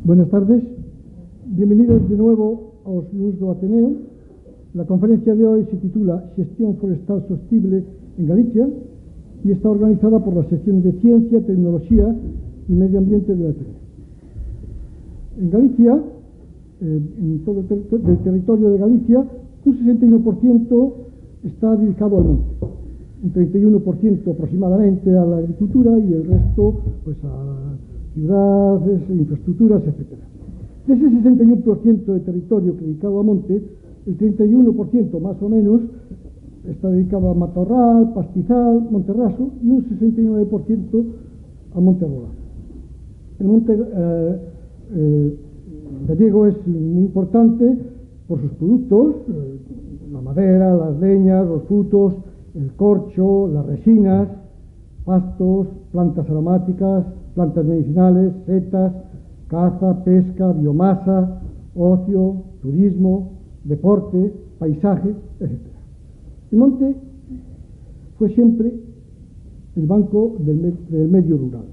Buenas tardes, bienvenidos de nuevo aos Luz do Ateneo. La conferencia de hoy se titula Xestión Forestal Sostible en Galicia y está organizada por la sección de Ciencia, Tecnología y Medio Ambiente de la Ateneo. En Galicia, en todo el territorio de Galicia, un 61% está dedicado al monte, un 31% aproximadamente a la agricultura y el resto pues a ciudades, infraestructuras, etc. De ese 61% de territorio dedicado a monte, el 31% más o menos está dedicado a matorral, pastizal, monte raso y un 69% a monte rural. El monte gallego es muy importante por sus productos, la madera, las leñas, los frutos, el corcho, las resinas, pastos, plantas aromáticas, plantas medicinales, setas, caza, pesca, biomasa, ocio, turismo, deporte, paisaje, etc. El monte fue siempre el banco del medio rural.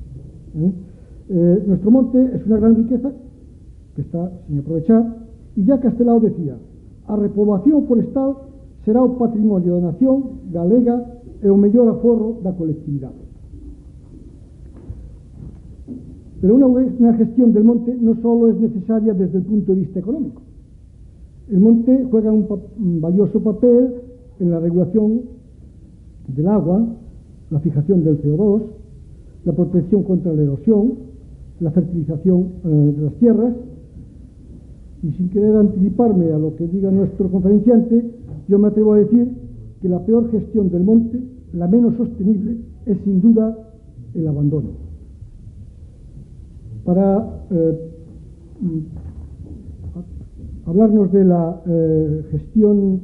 Nuestro monte es una gran riqueza que está sin aprovechar, y ya Castelao decía: a repoboación forestal será o patrimonio da nación galega e o mellor aforro da colectividade. Pero una gestión del monte no solo es necesaria desde el punto de vista económico. El monte juega un valioso papel en la regulación del agua, la fijación del CO2, la protección contra la erosión, la fertilización de las tierras. Y sin querer anticiparme a lo que diga nuestro conferenciante, yo me atrevo a decir que la peor gestión del monte, la menos sostenible, es sin duda el abandono. Para hablarnos de la gestión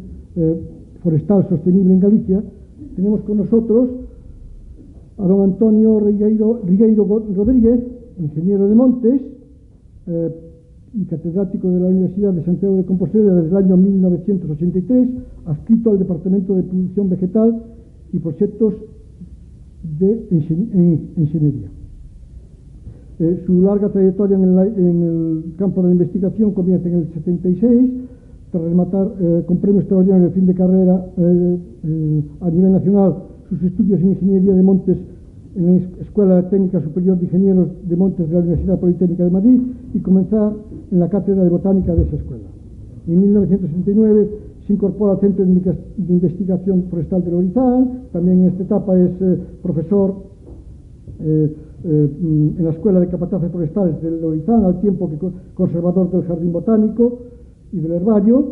forestal sostenible en Galicia, tenemos con nosotros a don Antonio Rigueiro Rodríguez, ingeniero de montes y catedrático de la Universidad de Santiago de Compostela desde el año 1983, adscrito al Departamento de Producción Vegetal y Proyectos de Ingeniería. Su larga trayectoria en el campo de la investigación comienza en el 76, tras rematar con premio extraordinario de fin de carrera a nivel nacional sus estudios en Ingeniería de Montes en la Escuela Técnica Superior de Ingenieros de Montes de la Universidad Politécnica de Madrid y comenzar en la Cátedra de Botánica de esa escuela. En 1969 se incorpora al Centro de Investigación Forestal de Lorizán. También en esta etapa es profesor en la Escuela de Capataces Forestales de Lorizán, al tiempo que conservador del Jardín Botánico y del Herbario.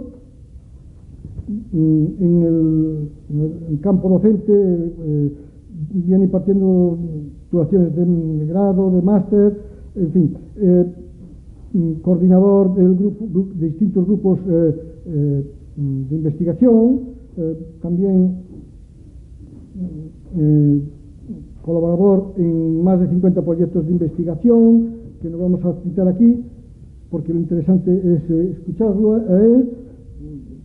En el campo docente viene impartiendo titulaciones de grado, de máster, en fin, coordinador de distintos grupos de investigación, también colaborador en más de 50 proyectos de investigación, que no vamos a citar aquí, porque lo interesante es escucharlo a él.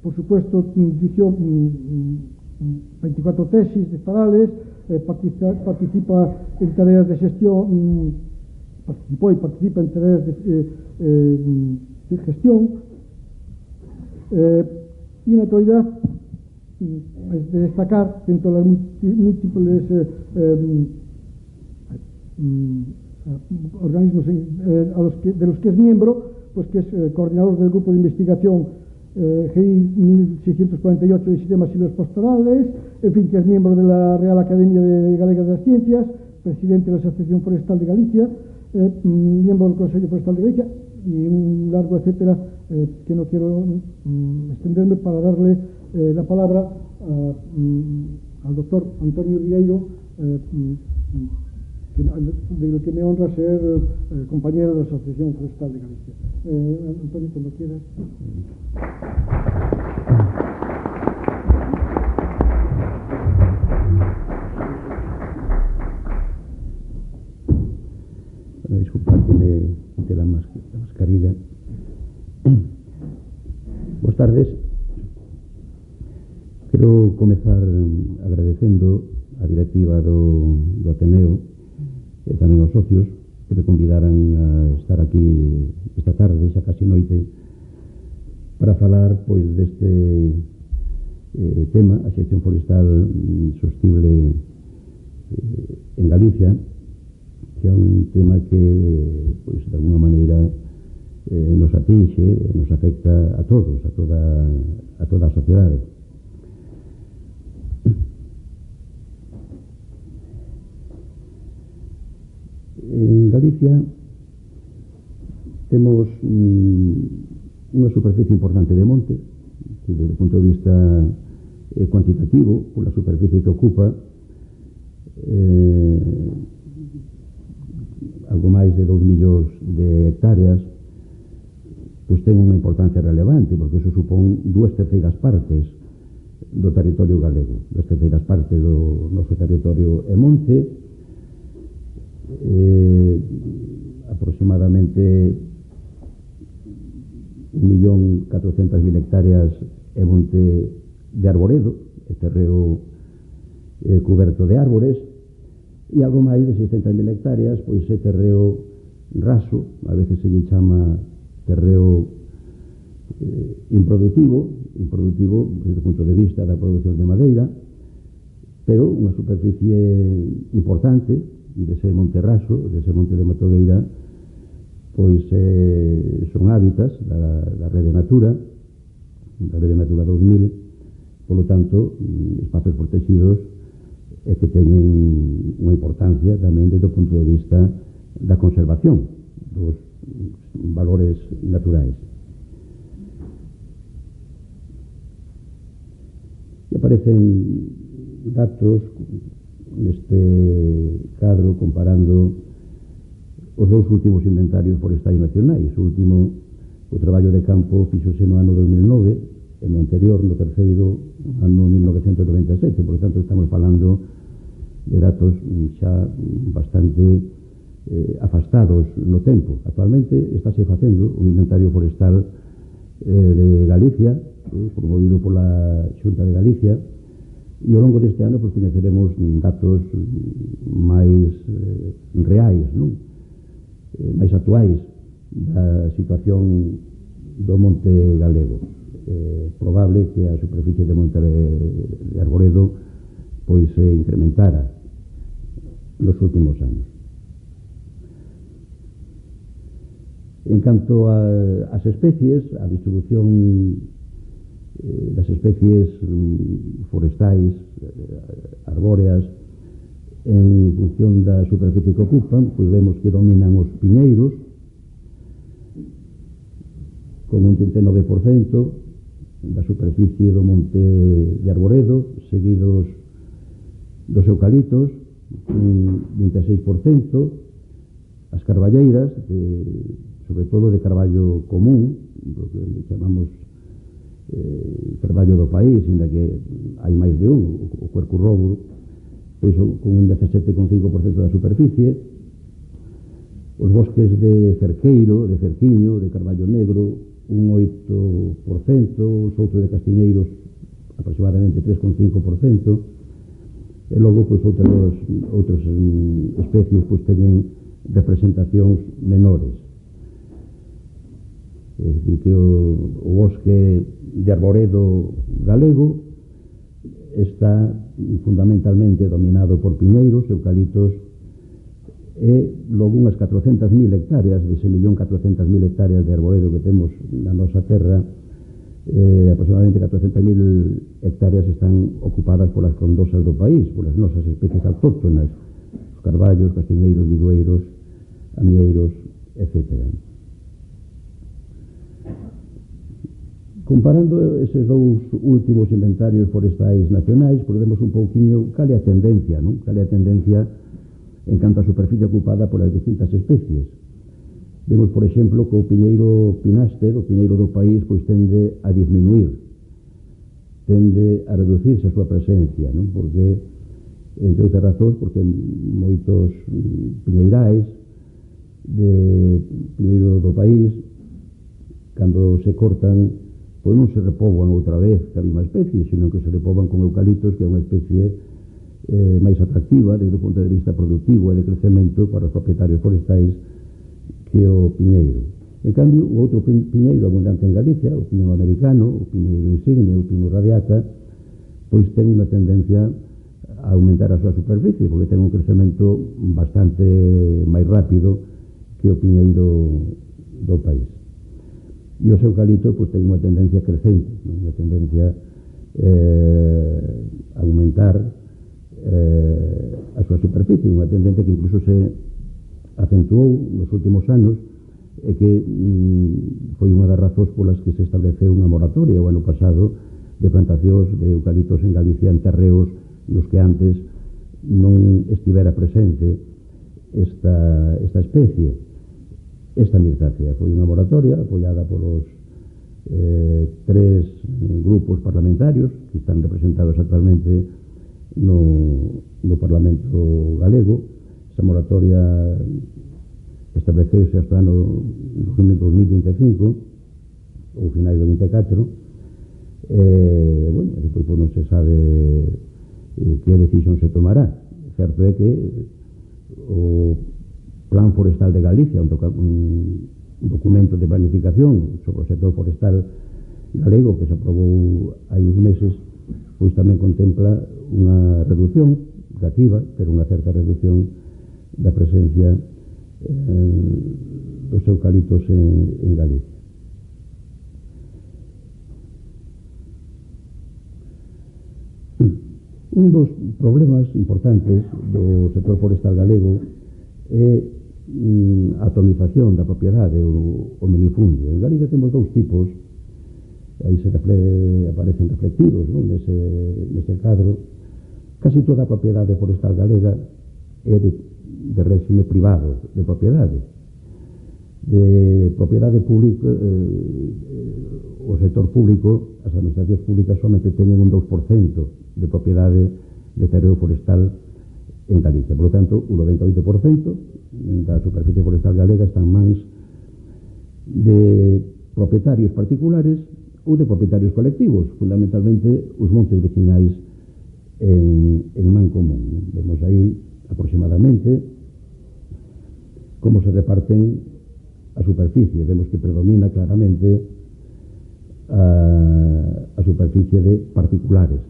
Por supuesto, dirigió 24 tesis doctorales, participa en tareas de gestión, participó y participa en tareas de gestión, y en la actualidad es de destacar dentro de las múltiples organismos de los que es miembro, pues que es coordinador del grupo de investigación GI 1648 de Sistemas Silvopastorales, en fin, que es miembro de la Real Academia Galega de las Ciencias, presidente de la Asociación Forestal de Galicia, miembro del Consejo Forestal de Galicia, y un largo etcétera que no quiero extenderme, para darle la palabra al doctor Antonio Rigueiro, de lo que me honra ser compañero de la Asociación Forestal de Galicia. Antonio, cuando quieras. Disculpad de la mascarilla. Boas tardes. Quero comezar agradecendo a directiva do Ateneo e tamén aos socios que me convidaran a estar aquí esta esta tarde, xa casi noite, para falar pois deste tema, a xestión forestal sostible en Galicia, que é un tema que, pois, de alguna maneira nos atinxe, nos afecta a todos, a toda a sociedade. En Galicia temos unha superficie importante de monte, que desde o punto de vista cuantitativo, pola superficie que ocupa, algo máis de 2 millóns de hectáreas, pois ten unha importancia relevante, porque iso supón 2/3 partes do territorio galego. 2/3 partes do noso territorio é monte, aproximadamente 1.400.000 hectáreas é monte de arboredo, é terreo coberto de árbores, e algo máis de 600.000 hectáreas pois é terreo raso, a veces se lle chama terreo improdutivo desde o punto de vista da produción de madeira, pero unha superficie importante dese monte raso, dese monte de matogueira, pois son hábitats da Rede Natura 2000, polo tanto, espazos protegidos e que teñen unha importancia tamén desde o punto de vista da conservación dos valores naturais. E aparecen datos neste cadro comparando os dous últimos inventarios forestais nacionais. O último, o traballo de campo, fixose no ano 2009, e no anterior, no terceiro, ano 1997. Por tanto, estamos falando de datos xa bastante afastados no tempo. Actualmente estáse facendo un inventario forestal de Galicia, promovido pola Xunta de Galicia, e ao longo deste ano coñeceremos datos máis reais, non? Máis actuais da situación do monte galego. É probable que a superficie de monte de arboredo pois se incrementara nos últimos anos. En canto ás especies, a distribución das especies forestais, arbóreas, en función da superficie que ocupan, pois vemos que dominan os piñeiros, con un 39% da superficie do monte de arboredo, seguidos dos eucaliptos, un 26%, as carballeiras, sobre todo de carballo común, do que chamamos carballo do país, inda que hai máis de un, o cuerco robo, iso con un 17,5% da superficie, os bosques de cerqueiro, de cerquiño, de carballo negro, un 8%, os outros de castiñeiros aproximadamente 3,5%, e logo pois outras especies pois teñen representacións menores. É dicir que o bosque de arboredo galego está fundamentalmente dominado por piñeiros, eucaliptos e logo unhas 400.000 hectáreas, dese 1.400.000 hectáreas de arboredo que temos na nosa terra, aproximadamente 400.000 hectáreas están ocupadas polas frondosas do país, polas nosas especies autóctonas, os carballos, castiñeiros, bidueiros, amieiros, etc. Comparando eses dous últimos inventarios forestais nacionais, podemos un pouquiño cal é a tendencia, non? Cal é a tendencia en canto a superficie ocupada polas distintas especies. Vemos, por exemplo, que o piñeiro pináster, o piñeiro do país, pois tende a disminuir, tende a reducirse a súa presencia, non? Porque, entre outras razóns, porque moitos piñeirais de piñeiro do país, cando se cortan, pois non se repoboan outra vez que a mesma especie, sino que se repoboan con eucaliptos, que é unha especie máis atractiva desde o punto de vista productivo e de crecemento para os propietarios forestais que o piñeiro. En cambio, o outro piñeiro abundante en Galicia, o piño americano, o piñeiro insigne, o pino radiata, pois ten unha tendencia a aumentar a súa superficie, porque ten un crecemento bastante máis rápido que o piñeiro do país. E os eucaliptos pois ten unha tendencia crecente, unha tendencia a aumentar a súa superficie, unha tendencia que incluso se acentuou nos últimos anos, e que foi unha das razóns polas que se estableceu unha moratoria o ano pasado de plantacións de eucaliptos en Galicia en terreos nos que antes non estivera presente esta especie. Esta mirtácea foi unha moratoria apoiada polos tres grupos parlamentarios que están representados actualmente no Parlamento galego. Esa moratoria estableceuse hasta o ano 2025 ou finais do 24. Bueno, depois non se sabe que decisión se tomará. Certo é que o Plan Forestal de Galicia, un documento de planificación sobre o sector forestal galego que se aprobou hai uns meses, pois tamén contempla unha reducción relativa, pero unha certa reducción da presencia dos eucaliptos en Galicia. Un dos problemas importantes do sector forestal galego é a atomización da propiedade, o minifundio. En Galicia temos dous tipos, aí aparecen reflectidos, non? Nese cadro. Casi toda a propiedade forestal galega é de réxime privado, de propiedade. De propiedade pública, o sector público, as administracións públicas somente teñen un 2% de propiedade de terreo forestal en Galicia. Por lo tanto, un 98% da superficie forestal galega está en mans de propietarios particulares ou de propietarios colectivos, fundamentalmente os montes veciñais en man común. Vemos aí aproximadamente como se reparten a superficie. Vemos que predomina claramente a superficie de particulares.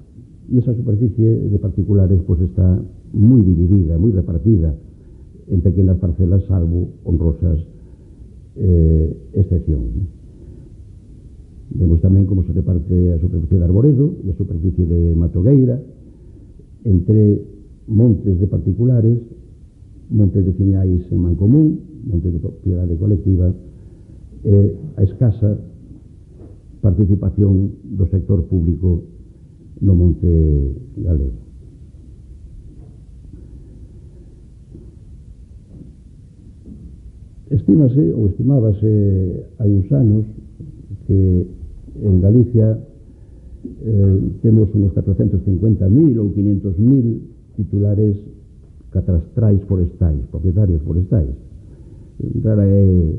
E esa superficie de particulares pues está moi dividida, moi repartida en pequenas parcelas, salvo honrosas excepcións. Vemos tamén como se reparte a superficie de arboredo e a superficie de matogueira entre montes de particulares, montes veciñais en mancomún, montes de propiedade colectiva e a escasa participación do sector público no monte galego. Estímase ou estimábase hai uns anos que en Galicia temos uns 450.000 ou 500.000 titulares catastrais forestais, propietarios forestais. Rara é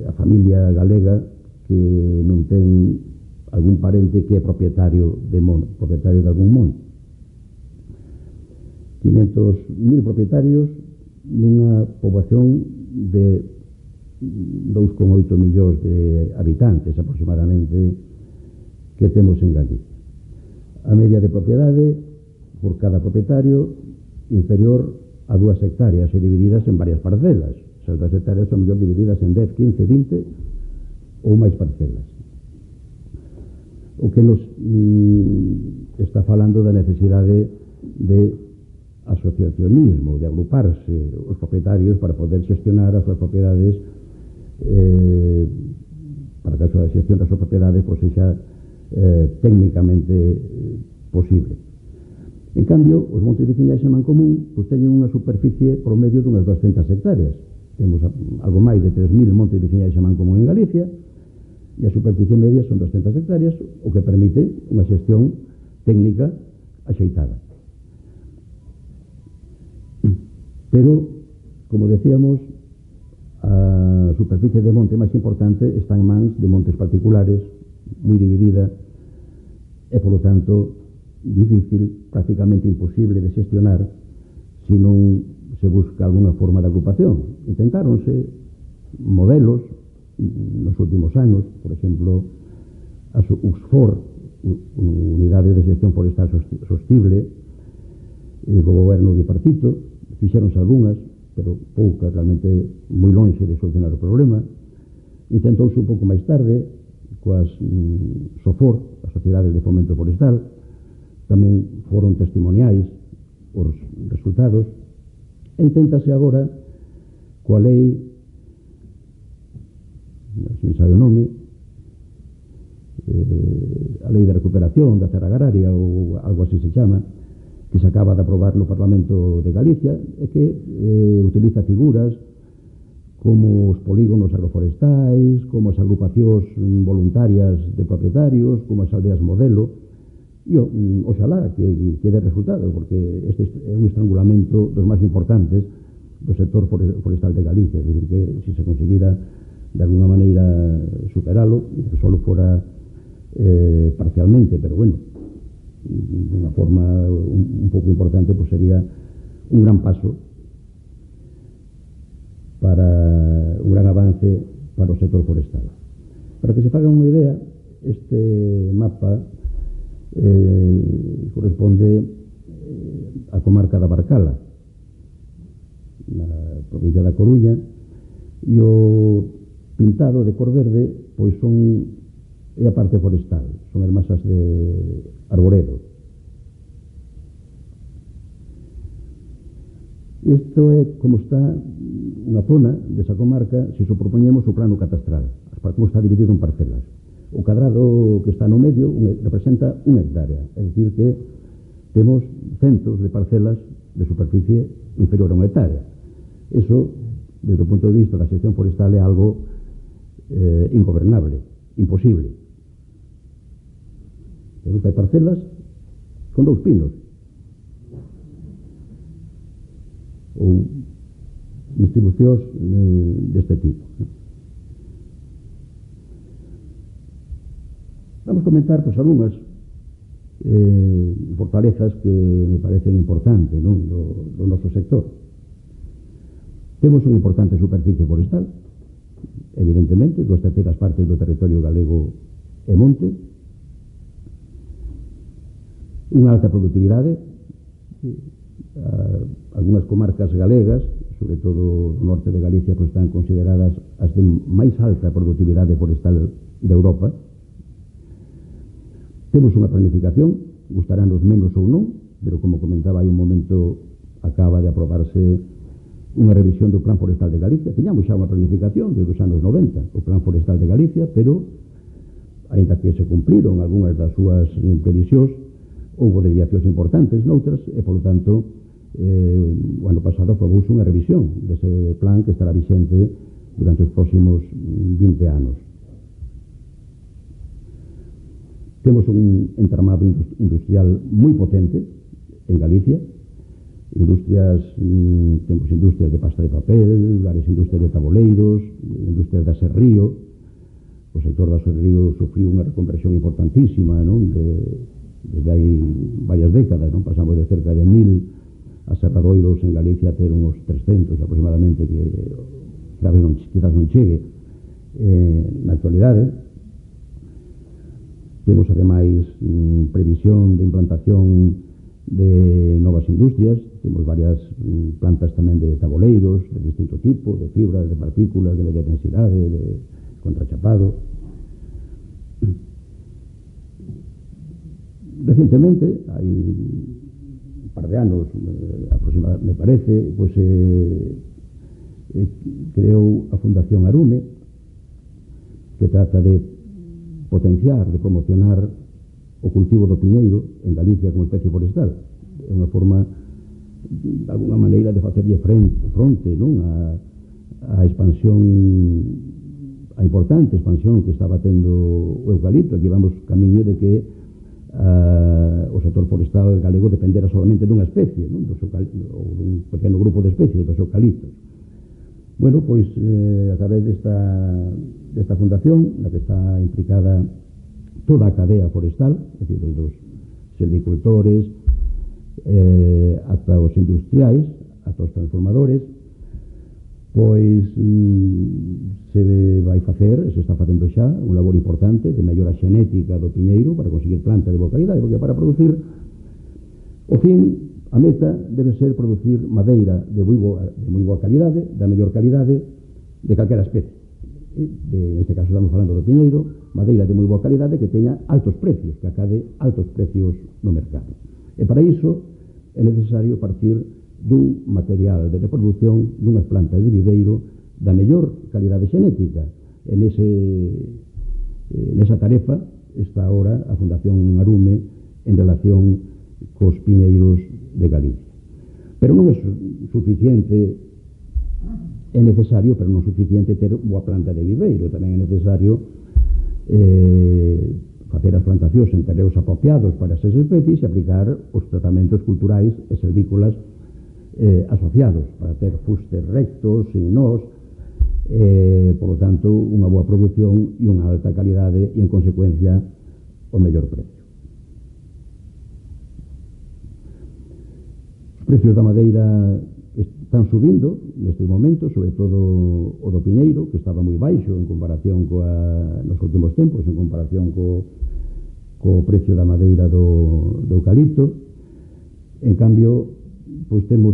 a familia galega que non ten algún parente que é propietario de algún monte. 500.000 propietarios nunha poboación de 2,8 millóns de habitantes aproximadamente que temos en Galicia. A media de propiedade por cada propietario inferior a 2 hectáreas e divididas en varias parcelas. Esas 2 hectáreas son mellor divididas en 10, 15, 20 ou máis parcelas. O que nos está falando da necesidade de asociacionismo, de agruparse os propietarios para poder xestionar as súas propiedades, para que a súa xestión das súas propiedades pois sexa técnicamente posible. En cambio, os montes veciñais en mancomún pois teñen unha superficie promedio dunhas 200 hectáreas. Temos algo máis de 3.000 montes veciñais en mancomún en Galicia e a superficie media son 200 hectáreas, o que permite unha xestión técnica axeitada. Pero, como decíamos, a superficie de monte máis importante está en mans de montes particulares, moi dividida, e, polo tanto, difícil, prácticamente imposible de xestionar se non se busca algunha forma de agrupación. Intentáronse modelos nos últimos anos, por exemplo, as UXFOR, Unidades de Xestión Forestal Sostible, co goberno bipartito, fixeronse algunhas, pero poucas, realmente moi longe de solucionar o problema. Intentouse un pouco máis tarde coas SOFOR, as Sociedades de Fomento Forestal, tamén foron testimoniais os resultados, e inténtase agora coa lei, se me sabe o nome, a lei de recuperación da terra agraria ou algo así se chama, que se acaba de aprobar no Parlamento de Galicia e que utiliza figuras como os polígonos agroforestais, como as agrupacións voluntarias de propietarios, como as aldeas modelo, e oxalá que dé resultado, porque este é un estrangulamento dos máis importantes do sector forestal de Galicia, é dicir, que se conseguira de alguna maneira superalo, que só fora parcialmente, pero bueno, de unha forma un pouco importante, pues sería un gran paso para un gran avance para o sector forestal. Para que se faga unha idea, este mapa corresponde á comarca da Barcala, na provincia da Coruña, e o pintado de cor verde pois é a parte forestal, son as masas de arboredo. Isto é como está unha zona desa comarca se propoñemos o plano catastral, como está dividido en parcelas. O cadrado que está no medio representa 1 hectárea, é dicir que temos centos de parcelas de superficie inferior a 1 hectárea. Eso, desde o punto de vista da xestión forestal, é algo ingobernable, imposible. Temos que hai parcelas con 2 pinos ou distribucións deste tipo. Vamos comentar pois algunhas fortalezas que me parecen importantes, non, do noso sector. Temos unha importante superficie forestal, evidentemente, 2/3 partes do territorio galego é monte, unha alta productividade, algunhas comarcas galegas, sobre todo no norte de Galicia, pues están consideradas as de máis alta productividade forestal de Europa. Temos unha planificación, gustarános menos ou non, pero como comentaba hai un momento, acaba de aprobarse unha revisión do Plan Forestal de Galicia. Tiñamos xa unha planificación desde os anos 90, o Plan Forestal de Galicia, pero aínda que se cumpriron algunhas das súas previsións, houve desviacións importantes noutras e, polo tanto, o ano pasado aprobouse unha revisión dese plan que estará vixente durante os próximos 20 anos. Temos un entramado industrial moi potente en Galicia, temos industrias de pasta de papel, varias industrias de taboleiros, industrias de aserrío. O sector de aserrío sufriu unha reconversión importantísima, non? Desde hai varias décadas, non? Pasamos de cerca de 1000 aserradoiros en Galicia a ter uns 300 aproximadamente, que quizás non chegue na actualidade. Temos ademais previsión de implantación de novas industrias, temos varias plantas tamén de taboleiros de distinto tipo, de fibras, de partículas, de media densidade, de contrachapado. Recentemente, hai un par de anos aproximadamente, me parece, pois creou a Fundación Arume, que trata de potenciar, de promocionar o cultivo do piñeiro en Galicia como especie forestal. É unha forma, de alguna maneira, de facerlle fronte, non, a expansión, a importante expansión que estaba tendo o eucalipto. Aquí vamos camiño de que o sector forestal galego dependera solamente dunha especie, non? Ou dun pequeno grupo de especies, dos eucaliptos. Bueno, pois a través desta fundación, na que está implicada toda a cadea forestal, é dicir, desde os silvicultores ata os industriais, ata os transformadores, pois se vai facer, se está facendo xa un labor importante de mellora xenética do piñeiro para conseguir planta de boa calidade, porque para producir o fin, a meta debe ser producir madeira de moi boa calidade, da mellor calidade de calquera especie. Neste caso estamos falando do piñeiro, madeira de moi boa calidade que teña altos precios, que acade altos precios no mercado. E para iso é necesario partir dun material de reproducción dunhas plantas de viveiro da mellor calidade xenética. Nesa tarefa está ahora a Fundación Arume en relación cos piñeiros de Galicia. Pero non é suficiente, é necesario, pero non suficiente ter boa planta de viveiro, tamén é necesario facer as plantacións en terreos apropiados para esas especies e aplicar os tratamentos culturais e silvícolas asociados para ter fustes rectos, sin nós, por lo tanto, unha boa produción e unha alta calidade e, en consecuencia, o mellor precio. Os precios da madeira están subindo nestes momentos, sobre todo o do piñeiro, que estaba moi baixo en comparación nos últimos tempos, en comparación co precio da madeira do eucalipto. En cambio, pois temos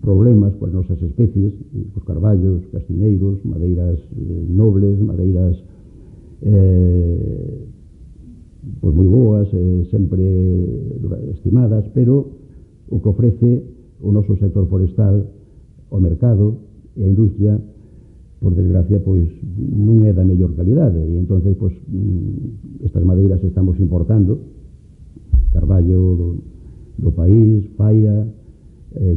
problemas coas nosas especies, cos carballos, castiñeiros, madeiras nobles, madeiras pois moi boas, sempre estimadas, pero o que ofrece o noso sector forestal, o mercado e a industria, por desgracia, pois non é da mellor calidade, e entonces pois estas madeiras estamos importando, carballo do país, faia,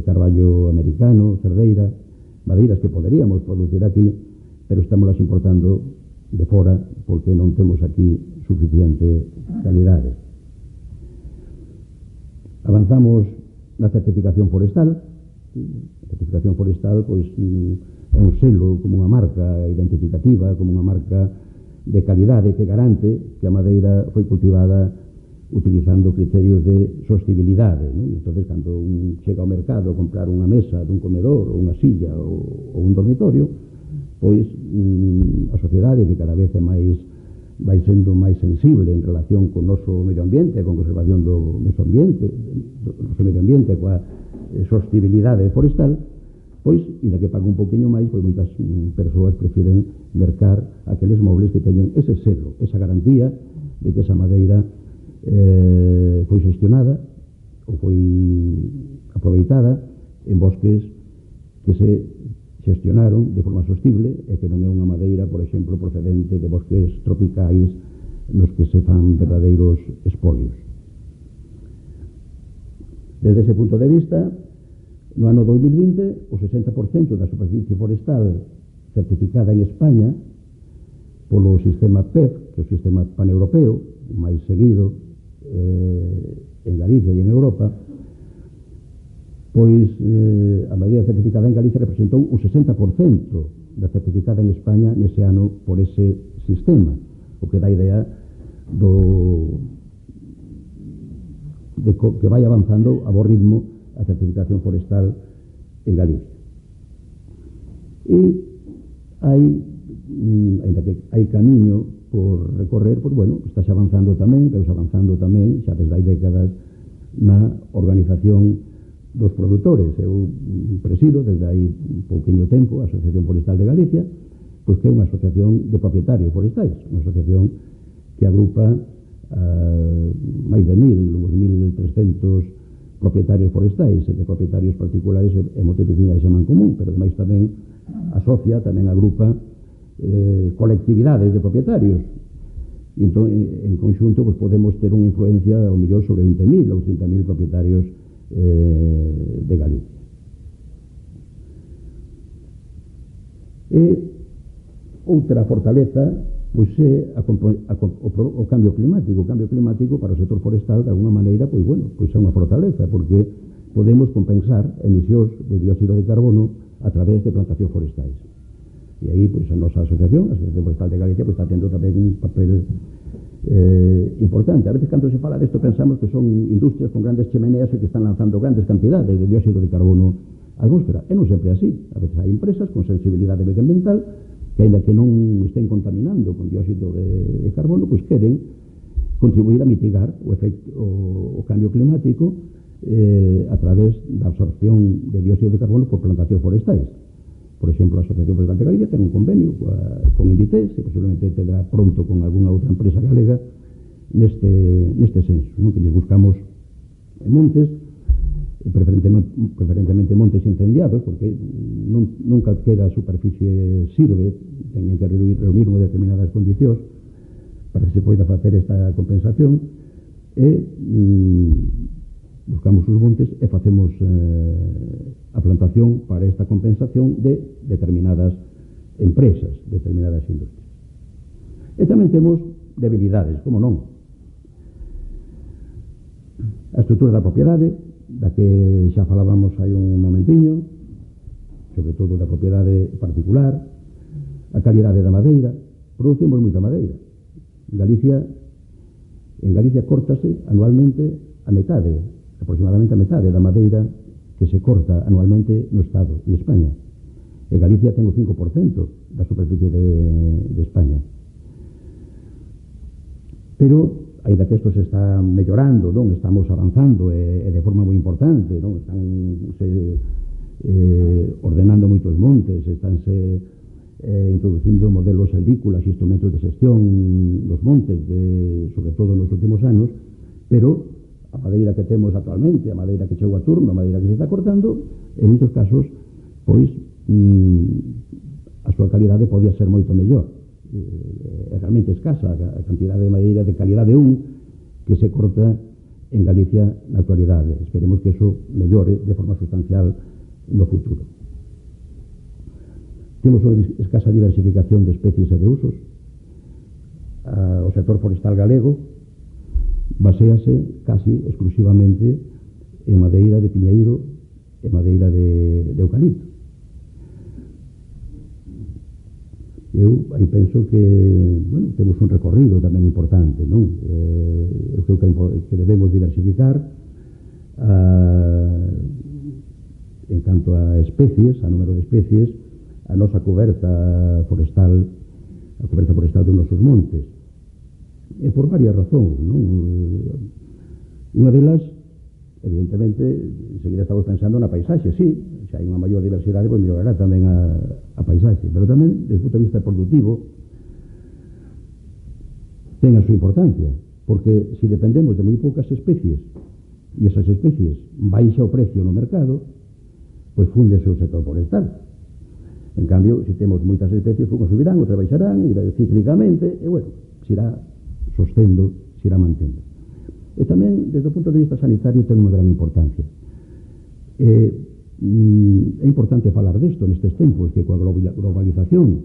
carballo americano, cerdeira, madeiras que poderíamos producir aquí, pero estamos importando de fora porque non temos aquí suficiente calidade. Avanzamos na certificación forestal. A certificación forestal pois é un selo, como unha marca identificativa, como unha marca de calidade que garante que a madeira foi cultivada utilizando criterios de sostibilidade, non? Entón, cando chega ao mercado a comprar unha mesa dun comedor ou unha silla ou un dormitorio, pois a sociedade, que cada vez vai sendo máis sensible en relación con o noso medio ambiente, con conservación do noso medio ambiente, coa sostibilidade forestal, pois, inda que paga un poquinho máis, pois moitas persoas prefiren mercar aqueles mobles que teñen ese selo, esa garantía de que esa madeira foi xestionada ou foi aproveitada en bosques que se xestionaron de forma sostible e que non é unha madeira, por exemplo, procedente de bosques tropicais nos que se fan verdadeiros espolios. Desde ese punto de vista, no ano 2020, o 60% da superficie forestal certificada en España polo sistema PEF, que é o sistema paneuropeo, máis seguido en Galicia e en Europa, pois a madeira certificada en Galicia representou o 60% da certificada en España nese ano por ese sistema, o que dá idea de que vai avanzando a bo ritmo a certificación forestal en Galicia. E ainda que hai camiño por recorrer, pois, bueno, está xa avanzando tamén, xa desde hai décadas na organización dos produtores. Eu presido desde hai un pouquiño tempo a Asociación Forestal de Galicia, pois que é unha asociación de propietarios forestais, unha asociación que agrupa máis de 1.300 propietarios forestais, entre propietarios particulares e motoveciñais e mancomún, pero ademais tamén asocia, tamén agrupa colectividades de propietarios. E entón, en conxunto, pues, podemos ter unha influencia ao mellor sobre 20.000 ou 30.000 propietarios de Galicia. E outra fortaleza, pois, é o cambio climático. O cambio climático para o sector forestal, de alguna maneira, pois, bueno, pois é unha fortaleza, porque podemos compensar emisións de dióxido de carbono a través de plantacións forestais. E aí, pois, a nosa asociación, a Asociación Forestal de Galicia, pois, está tendo tamén un papel importante. A veces, cando se fala desto, pensamos que son industrias con grandes chemeneas e que están lanzando grandes cantidades de dióxido de carbono a atmósfera. E non sempre é así. A veces hai empresas con sensibilidade medioambiental que, ainda que non estén contaminando con dióxido de carbono, pois queren contribuir a mitigar o cambio climático a través da absorción de dióxido de carbono por plantacións forestais. Por exemplo, a Asociación Forestal de Galicia ten un convenio con Inditex, e posiblemente tendrá pronto con algunha outra empresa galega neste senso, non? Que lles buscamos montes, preferentemente montes incendiados, porque non calquera superficie sirve, teñen que reunir unha determinadas condicións para que se poida facer esta compensación, e buscamos os montes e facemos a plantación para esta compensación de determinadas empresas, determinadas industrias. E tamén temos debilidades, como non? A estrutura da propiedade, da que xa falábamos hai un momentiño, sobre todo da propiedade particular, a calidade da madeira. Producimos moita madeira. En Galicia córtase anualmente a metade, aproximadamente a metade da madeira que se corta anualmente no Estado de España. E Galicia ten o 5% da superficie de España. Pero, aínda que isto se está mellorando, non? Estamos avanzando e de forma moi importante, non? Estánse ordenando moitos montes, estánse introducindo modelos agrícolas e instrumentos de xestión dos montes, sobre todo nos últimos anos, pero a madeira que temos actualmente, a madeira que chegou a turno, a madeira que se está cortando, en moitos casos, pois, a súa calidade podía ser moito mellor. É realmente escasa a cantidade de madeira de calidade 1 que se corta en Galicia na actualidade. Esperemos que eso mellore de forma sustancial no futuro. Temos unha escasa diversificación de especies e de usos. O sector forestal galego baséase casi exclusivamente en madeira de piñeiro e madeira de eucalipto. Eu aí penso que, bueno, temos un recorrido tamén importante, non? Eu creo que debemos diversificar en canto a especies, a número de especies, a nosa coberta forestal dos nosos montes. E por varias razóns, non? Unha delas, evidentemente, enseguida estamos pensando na paisaxe, sí, se hai unha maior diversidade, pois mellorará tamén a paisaxe, pero tamén, desde o punto de vista productivo, ten a súa importancia, porque se dependemos de moi poucas especies, e esas especies baixa o precio no mercado, pois fúndese o sector forestal. En cambio, se temos moitas especies, unhas subirán, outras baixarán, e cíclicamente, e bueno, se irá sostendo, se irá mantendo. E tamén, desde o punto de vista sanitario, ten unha gran importancia. É importante falar desto nestes tempos, que coa globalización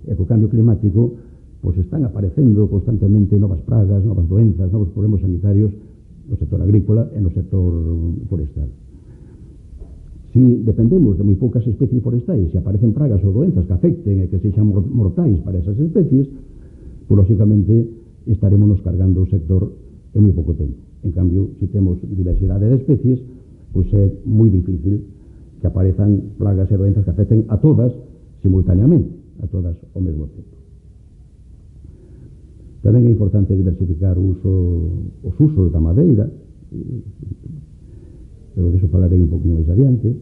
e co cambio climático, pois están aparecendo constantemente novas pragas, novas doenzas, novos problemas sanitarios no sector agrícola e no sector forestal. Si dependemos de moi poucas especies forestais, se aparecen pragas ou doenzas que afecten e que sexan mortais para esas especies, pois, lógicamente, estaremos nos cargando o sector en moi pouco tempo. En cambio, se temos diversidade de especies, pois é moi difícil que aparezan plagas e doenzas que afecten a todas simultaneamente, a todas ao mesmo tempo. Tamén é importante diversificar os usos da madeira, pero disso falarei un poquinho máis adiante.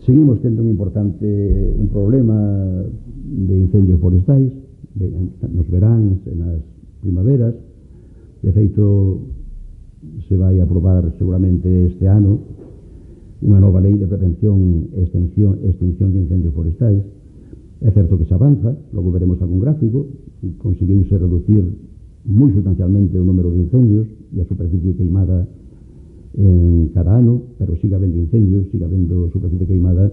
Seguimos tendo un problema de incendios forestais nos veráns e nas primaveras. De feito, se vai aprobar seguramente este ano unha nova lei de prevención e extinción de incendios forestais. É certo que se avanza, logo veremos algún gráfico, conseguiuse reducir moi sustancialmente o número de incendios e a superficie queimada en cada ano, pero siga habendo incendios, siga habendo superficie queimada,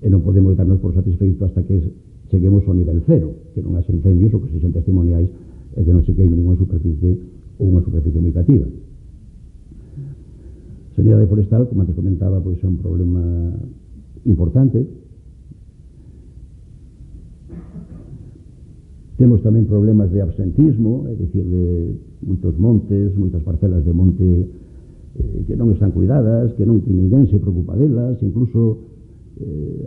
e non podemos darnos por satisfeito hasta que cheguemos ao nivel cero, que non haxe incendios ou que se xen testimoniais e que non se queime ninguna superficie ou unha superficie moi cativa. A sanidade forestal, como antes comentaba, pois é un problema importante. Temos tamén problemas de absentismo, é dicir, de moitos montes, moitas parcelas de monte que non están cuidadas, que ninguén se preocupa delas, incluso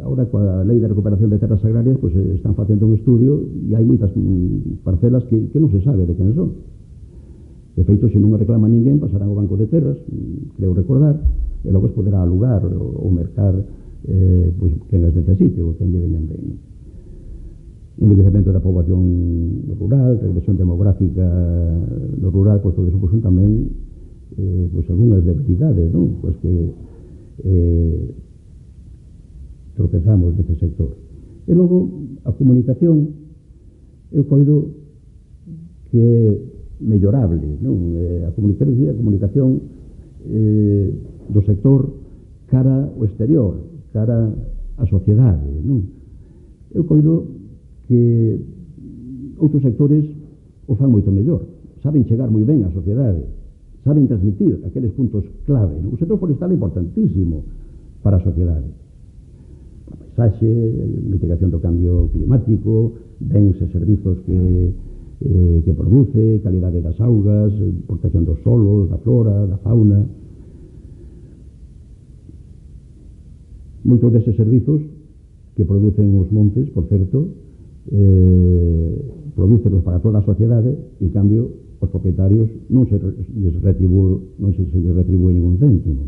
agora coa lei de recuperación de terras agrarias pois están facendo un estudio e hai moitas parcelas que non se sabe de quen son. De feito, se non reclama ninguén, pasarán ao banco de terras, creo recordar, e logo se poderá alugar ou mercar pois quen as necesite ou quen lle veñan ben. Envellecemento da poboación rural, regresión demográfica do rural, pois todo iso son tamén pois algunhas debilidades, non? Pois que tropezamos neste sector. E logo, a comunicación, eu coido que é mellorable, non? A comunicación do sector cara ao exterior, cara á sociedade, non? Eu coido que outros sectores o fan moito mellor, saben chegar moi ben á sociedade, saben transmitir aqueles puntos clave, non? O sector forestal é importantísimo para a sociedade. A paisaxe, mitigación do cambio climático, bens e servizos que produce, calidade das augas, protección dos solos, da flora, da fauna. Moitos deses servizos que producen os montes, por certo, prodúcenos para toda a sociedade e, en cambio, os propietarios non se lles retribúe ningún céntimo.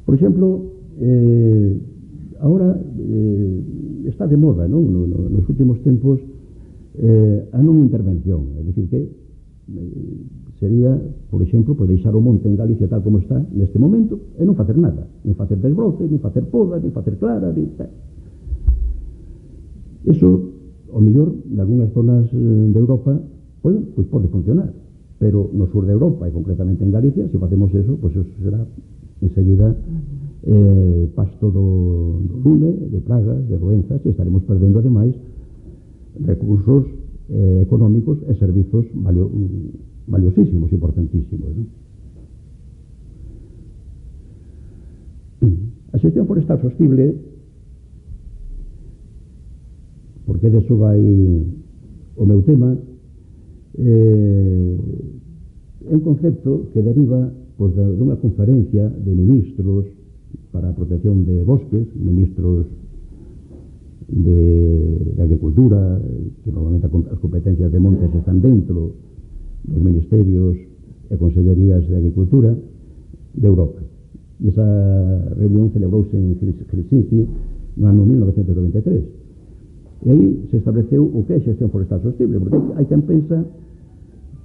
Por exemplo, agora está de moda, non? Nos últimos tempos a non intervención, é dicir que sería, por exemplo, por deixar o monte en Galicia tal como está neste momento e non facer nada, nin facer desbroces, nin facer podas, nin facer claras, nin tal. Iso, ao mellor, en algunhas zonas de Europa, pois pode funcionar, pero no sur de Europa, e concretamente en Galicia, se facemos eso, pois eso será enseguida pasto do lume, de pragas, de doenzas, e estaremos perdendo, ademais, recursos económicos e servizos valiosísimos, importantísimos, non? A xestión forestal sostible, porque deso vai o meu tema, é un concepto que deriva dunha conferencia de ministros para a protección de bosques, ministros de agricultura, que normalmente as competencias de montes están dentro dos ministerios e consellerías de agricultura de Europa. E esa reunión celebrouse en Helsinki no ano 1993. E aí se estableceu o que é xestión forestal sostible, porque hai quen pensa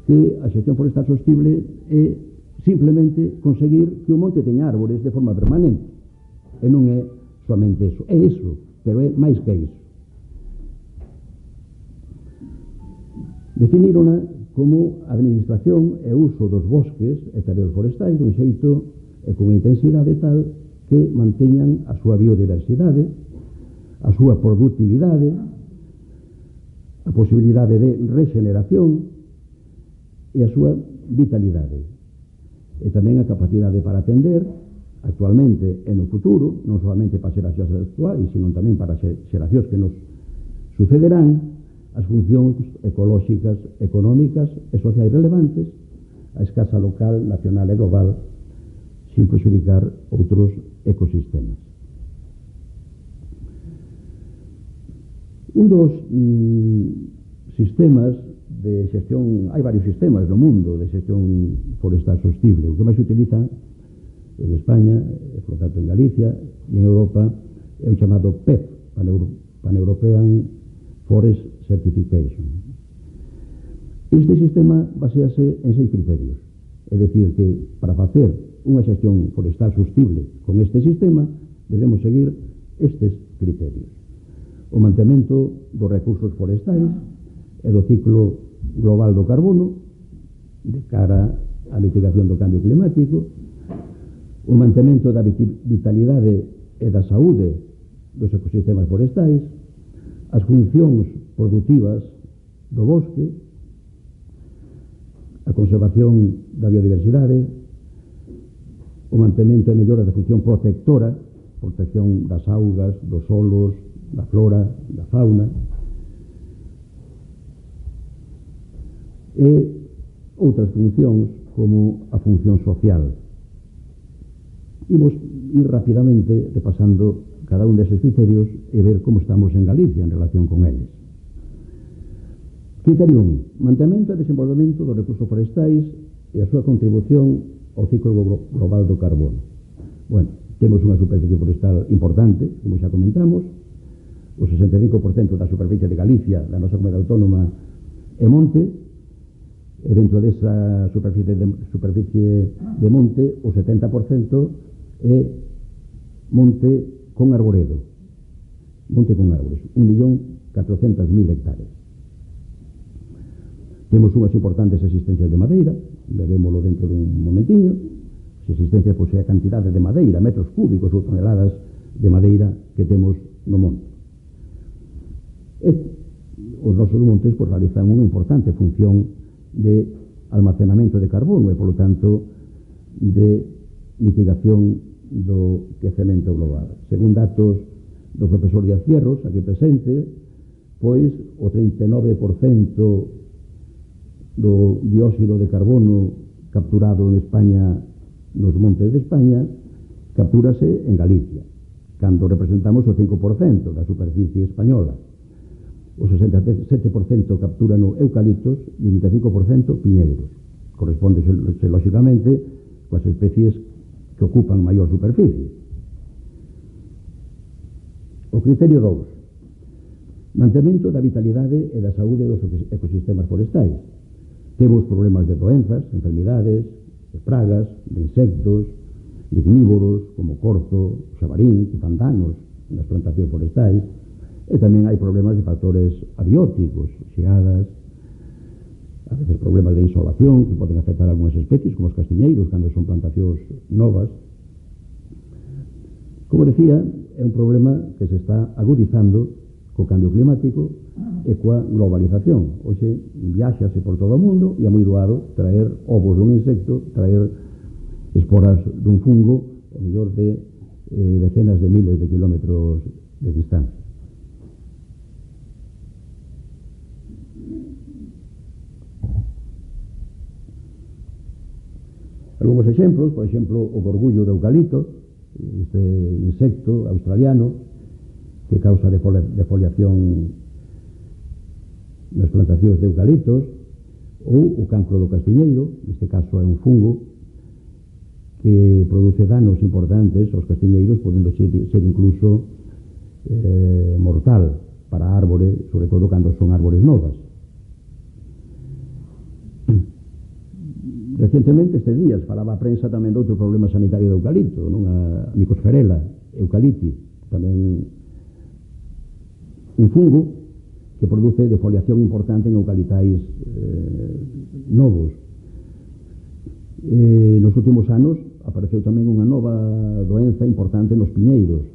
que a xestión forestal sostible é simplemente conseguir que o monte teña árbores de forma permanente. E non é somente eso. É iso, pero é máis que iso. Definírona como administración e uso dos bosques e terreos forestais dun xeito e con intensidade tal que manteñan a súa biodiversidade, a súa produtividade, a posibilidade de regeneración e a súa vitalidade. E tamén a capacidade para atender actualmente e no futuro, non solamente para xeracións actuais, sino tamén para xeracións que nos sucederán, as funcións ecolóxicas, económicas e sociais relevantes a escala local, nacional e global, sin prexudicar outros ecosistemas. Un dos sistemas de xestión, hai varios sistemas no mundo de xestión forestal sostible. O que máis se utiliza en España, e por tanto en Galicia e en Europa, é o chamado PEF, Pan-European Forest Certification. Este sistema basease en 6 criterios. É dicir, que para facer unha xestión forestal sostible con este sistema debemos seguir estes criterios: o mantemento dos recursos forestais e do ciclo global do carbono de cara á mitigación do cambio climático, o mantemento da vitalidade e da saúde dos ecosistemas forestais, as funcións produtivas do bosque, a conservación da biodiversidade, o mantemento e mellora da función protectora, protección das augas, dos solos, da flora, da fauna, e outras funcións como a función social, Imos ir rapidamente repasando cada un deses criterios e ver como estamos en Galicia en relación con eles. Criterio 1. Mantemento e desenvolvemento dos recursos forestais e a súa contribución ao ciclo global do carbono. Bueno, temos unha superficie forestal importante, como xa comentamos. O 65% da superficie de Galicia, da nosa comunidade autónoma, é monte, e dentro desa superficie de monte, o 70% é monte con arboredo. Monte con árbores, 1.400.000 hectáreas. Temos unhas importantes existencias de madeira, verémoslo dentro dun momentiño. As existencias, pois, é a cantidade de madeira, metros cúbicos ou toneladas de madeira que temos no monte. Os nosos montes, pois, realizan unha importante función de almacenamento de carbono e, polo tanto, de mitigación do quecemento global. Según datos do profesor Díaz Fierros, aquí presente, pois o 39% do dióxido de carbono capturado en España, nos montes de España, captúrase en Galicia, cando representamos o 5% da superficie española. O 67% capturan eucaliptos e o 25% piñeiros. Corresponde, lógicamente, coas especies que ocupan maior superficie. O criterio 2. Mantemento da vitalidade e da saúde dos ecosistemas forestais. Temos problemas de doenzas, enfermidades, de pragas, de insectos, de ignívoros, como corzo, xabarín, que fan danos nas plantacións forestais, e tamén hai problemas de factores abióticos, xeadas, a veces problemas de insolación que poden afectar a algunhas especies, como os castiñeiros, cando son plantacións novas. Como decía, é un problema que se está agudizando co cambio climático e coa globalización. Hoxe viaxase por todo o mundo e é moi doado traer ovos dun insecto, traer esporas dun fungo, o mellor de decenas de miles de kilómetros de distancia. Algunos exemplos, por exemplo, o gorgullo de eucalipto, este insecto australiano que causa defoliación nas plantacións de eucaliptos, ou o cancro do castiñeiro, neste caso é un fungo que produce danos importantes aos castiñeiros, podendo ser incluso mortal para a árbore, sobre todo cando son árbores novas. Recentemente, estes días, falaba a prensa tamén de outro problema sanitario do eucalipto, non? A Mycosphera eucalipti, tamén un fungo que produce defoliación importante en eucalitais novos. Nos últimos anos apareceu tamén unha nova doenza importante nos piñeiros,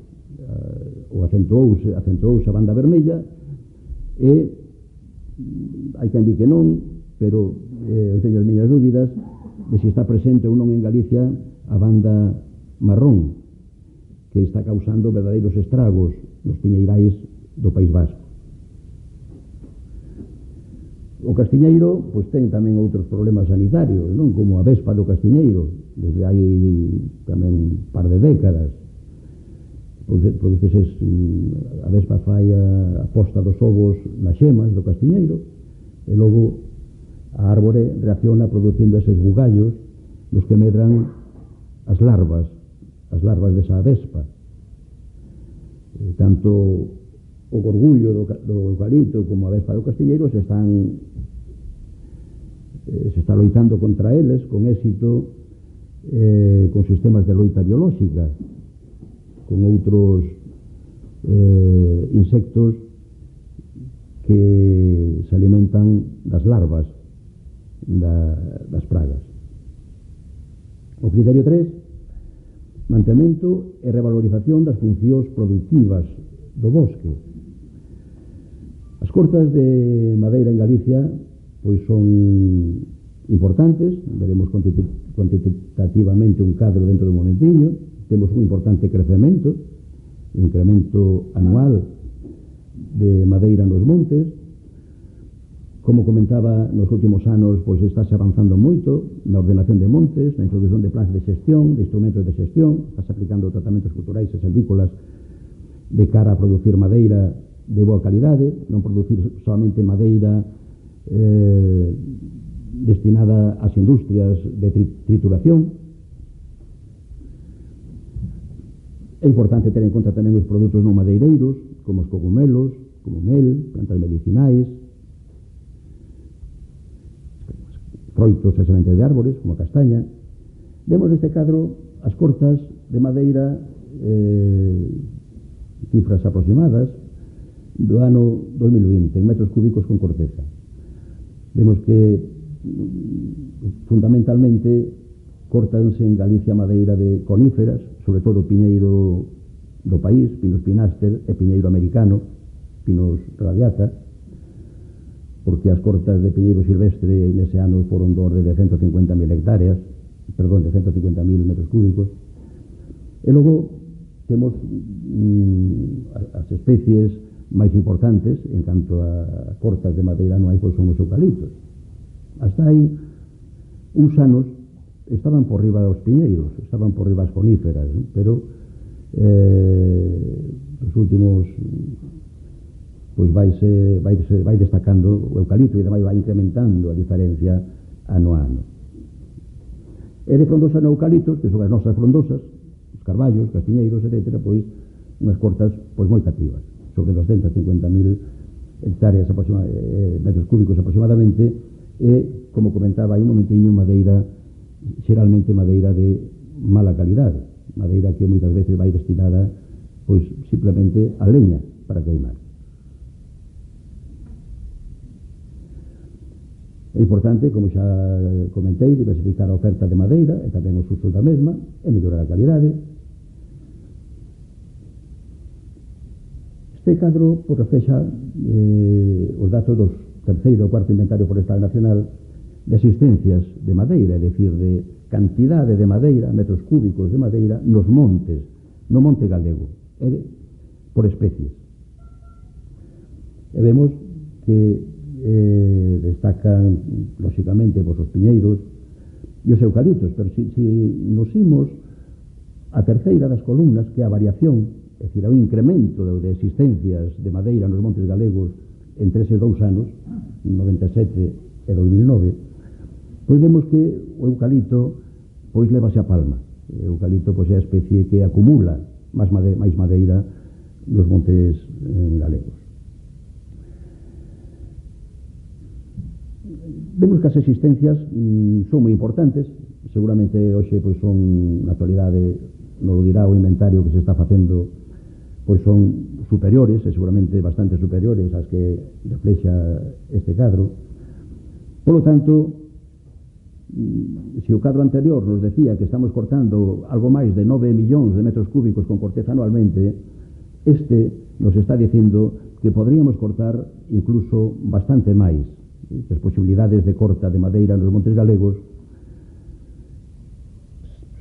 ou acentuouse a banda vermella, e hai quen di que non, pero eu teño as miñas dúbidas de se está presente ou non en Galicia a banda marrón, que está causando verdadeiros estragos nos piñeirais do País Vasco. O castiñeiro, pois, ten tamén outros problemas sanitarios, non? Como a vespa do castiñeiro, desde hai tamén un par de décadas. A vespa fai a posta dos ovos nas xemas do castiñeiro, e logo a árbore reacciona producindo eses bugallos nos que medran as larvas desa vespa. Tanto o gorgullo do eucalipto como a vespa do castiñeiro se está loitando contra eles con éxito, con sistemas de loita biolóxica, con outros insectos que se alimentan das larvas das pragas. O criterio 3, mantemento e revalorización das funcións productivas do bosque. As cortas de madeira en Galicia pois son importantes, veremos cuantitativamente un cadro dentro dun momentiño. Temos un importante crecemento, incremento anual de madeira nos montes. Como comentaba, nos últimos anos pois estáse avanzando moito na ordenación de montes, na introducción de plans de xestión, de instrumentos de xestión, estáse aplicando tratamentos culturais e servícolas de cara a producir madeira de boa calidade, non producir solamente madeira destinada ás industrias de trituración. É importante ter en conta tamén os produtos non madeireiros, como os cogumelos, como mel, plantas medicinais, froitos e sementes de árbores, como a castaña. Vemos neste cadro as cortas de madeira, cifras aproximadas, do ano 2020, en metros cúbicos con corteza. Vemos que, fundamentalmente, cortanse en Galicia madeira de coníferas, sobre todo piñeiro do país, Pinus pinaster e piñeiro americano, Pinus radiata, porque as cortas de piñeiro silvestre nese ano foron do orde de 150.000 hectáreas, perdón, de 150.000 metros cúbicos. E logo temos as especies máis importantes en canto a cortas de madeira anuais, pois son os eucaliptos. Hasta aí, uns anos estaban por riba os piñeiros, estaban por riba as coníferas, ¿no? Pero os últimos pois vai destacando o eucalipto e ademais vai incrementando a diferencia ano a ano. E de frondosa no eucaliptos, que son as nosas frondosas, os carballos, castiñeiros, etc., pois unhas cortas pois moi cativas, sobre 250.000 hectáreas metros cúbicos aproximadamente, e, como comentaba hai un momentiño, madeira, xeralmente madeira de mala calidade, madeira que moitas veces vai destinada pois simplemente a leña para queimar. É importante, como xa comentei, diversificar a oferta de madeira e tamén os usos da mesma e mellorar a calidade. Este cadro reflexa os datos dos terceiro e cuarto inventario forestal nacional de existencias de madeira, é dicir, de cantidade de madeira, metros cúbicos de madeira, nos montes, no monte galego, por especies. E vemos que destacan, lóxicamente, os piñeiros e os eucaliptos, pero si nos imos a terceira das columnas, que é a variación, é dicir, o incremento de existencias de madeira nos montes galegos entre eses 2 anos, 97 e 2009, pois vemos que o eucalipto pois levase a palma. O eucalipto pois é a especie que acumula máis madeira nos montes galegos. Vemos que as existencias son moi importantes, seguramente hoxe pois son, na actualidade, non lo dirá o inventario que se está facendo, pois son superiores, e seguramente bastante superiores ás que reflexa este cadro. Por lo tanto, se o cadro anterior nos decía que estamos cortando algo máis de 9 millóns de metros cúbicos con corteza anualmente, este nos está dicindo que podríamos cortar incluso bastante máis. As posibilidades de corta de madeira nos montes galegos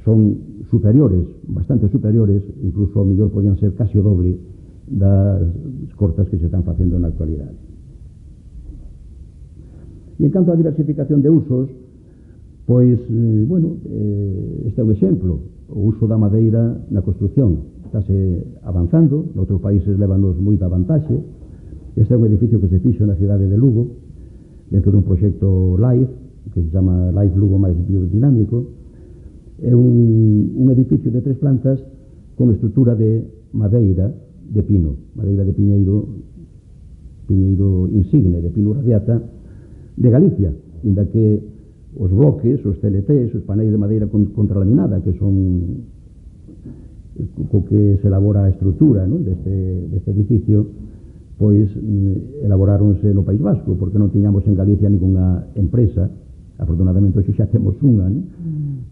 son superiores, bastante superiores, incluso ao mellor podían ser casi o doble das cortas que se están facendo na actualidade. E en canto á diversificación de usos, pois, este é un exemplo, o uso da madeira na construción. Estáse avanzando, noutros países levanos moita vantaxe. Este é un edificio que se fixo na cidade de Lugo, dentro dun proxecto LIFE, que se chama LIFE Lugo máis biodinámico. É un edificio de 3 plantas con estrutura de madeira de pino, madeira de piñeiro insigne, de Pinus radiata, de Galicia, inda que os bloques, os CLTs, os paneis de madeira contralaminada, que son co que se elabora a estrutura, ¿no?, deste edificio, pois elaboráronse no País Vasco, porque non tiñamos en Galicia ninguna empresa. Afortunadamente hoxe xa temos unha, ¿no?,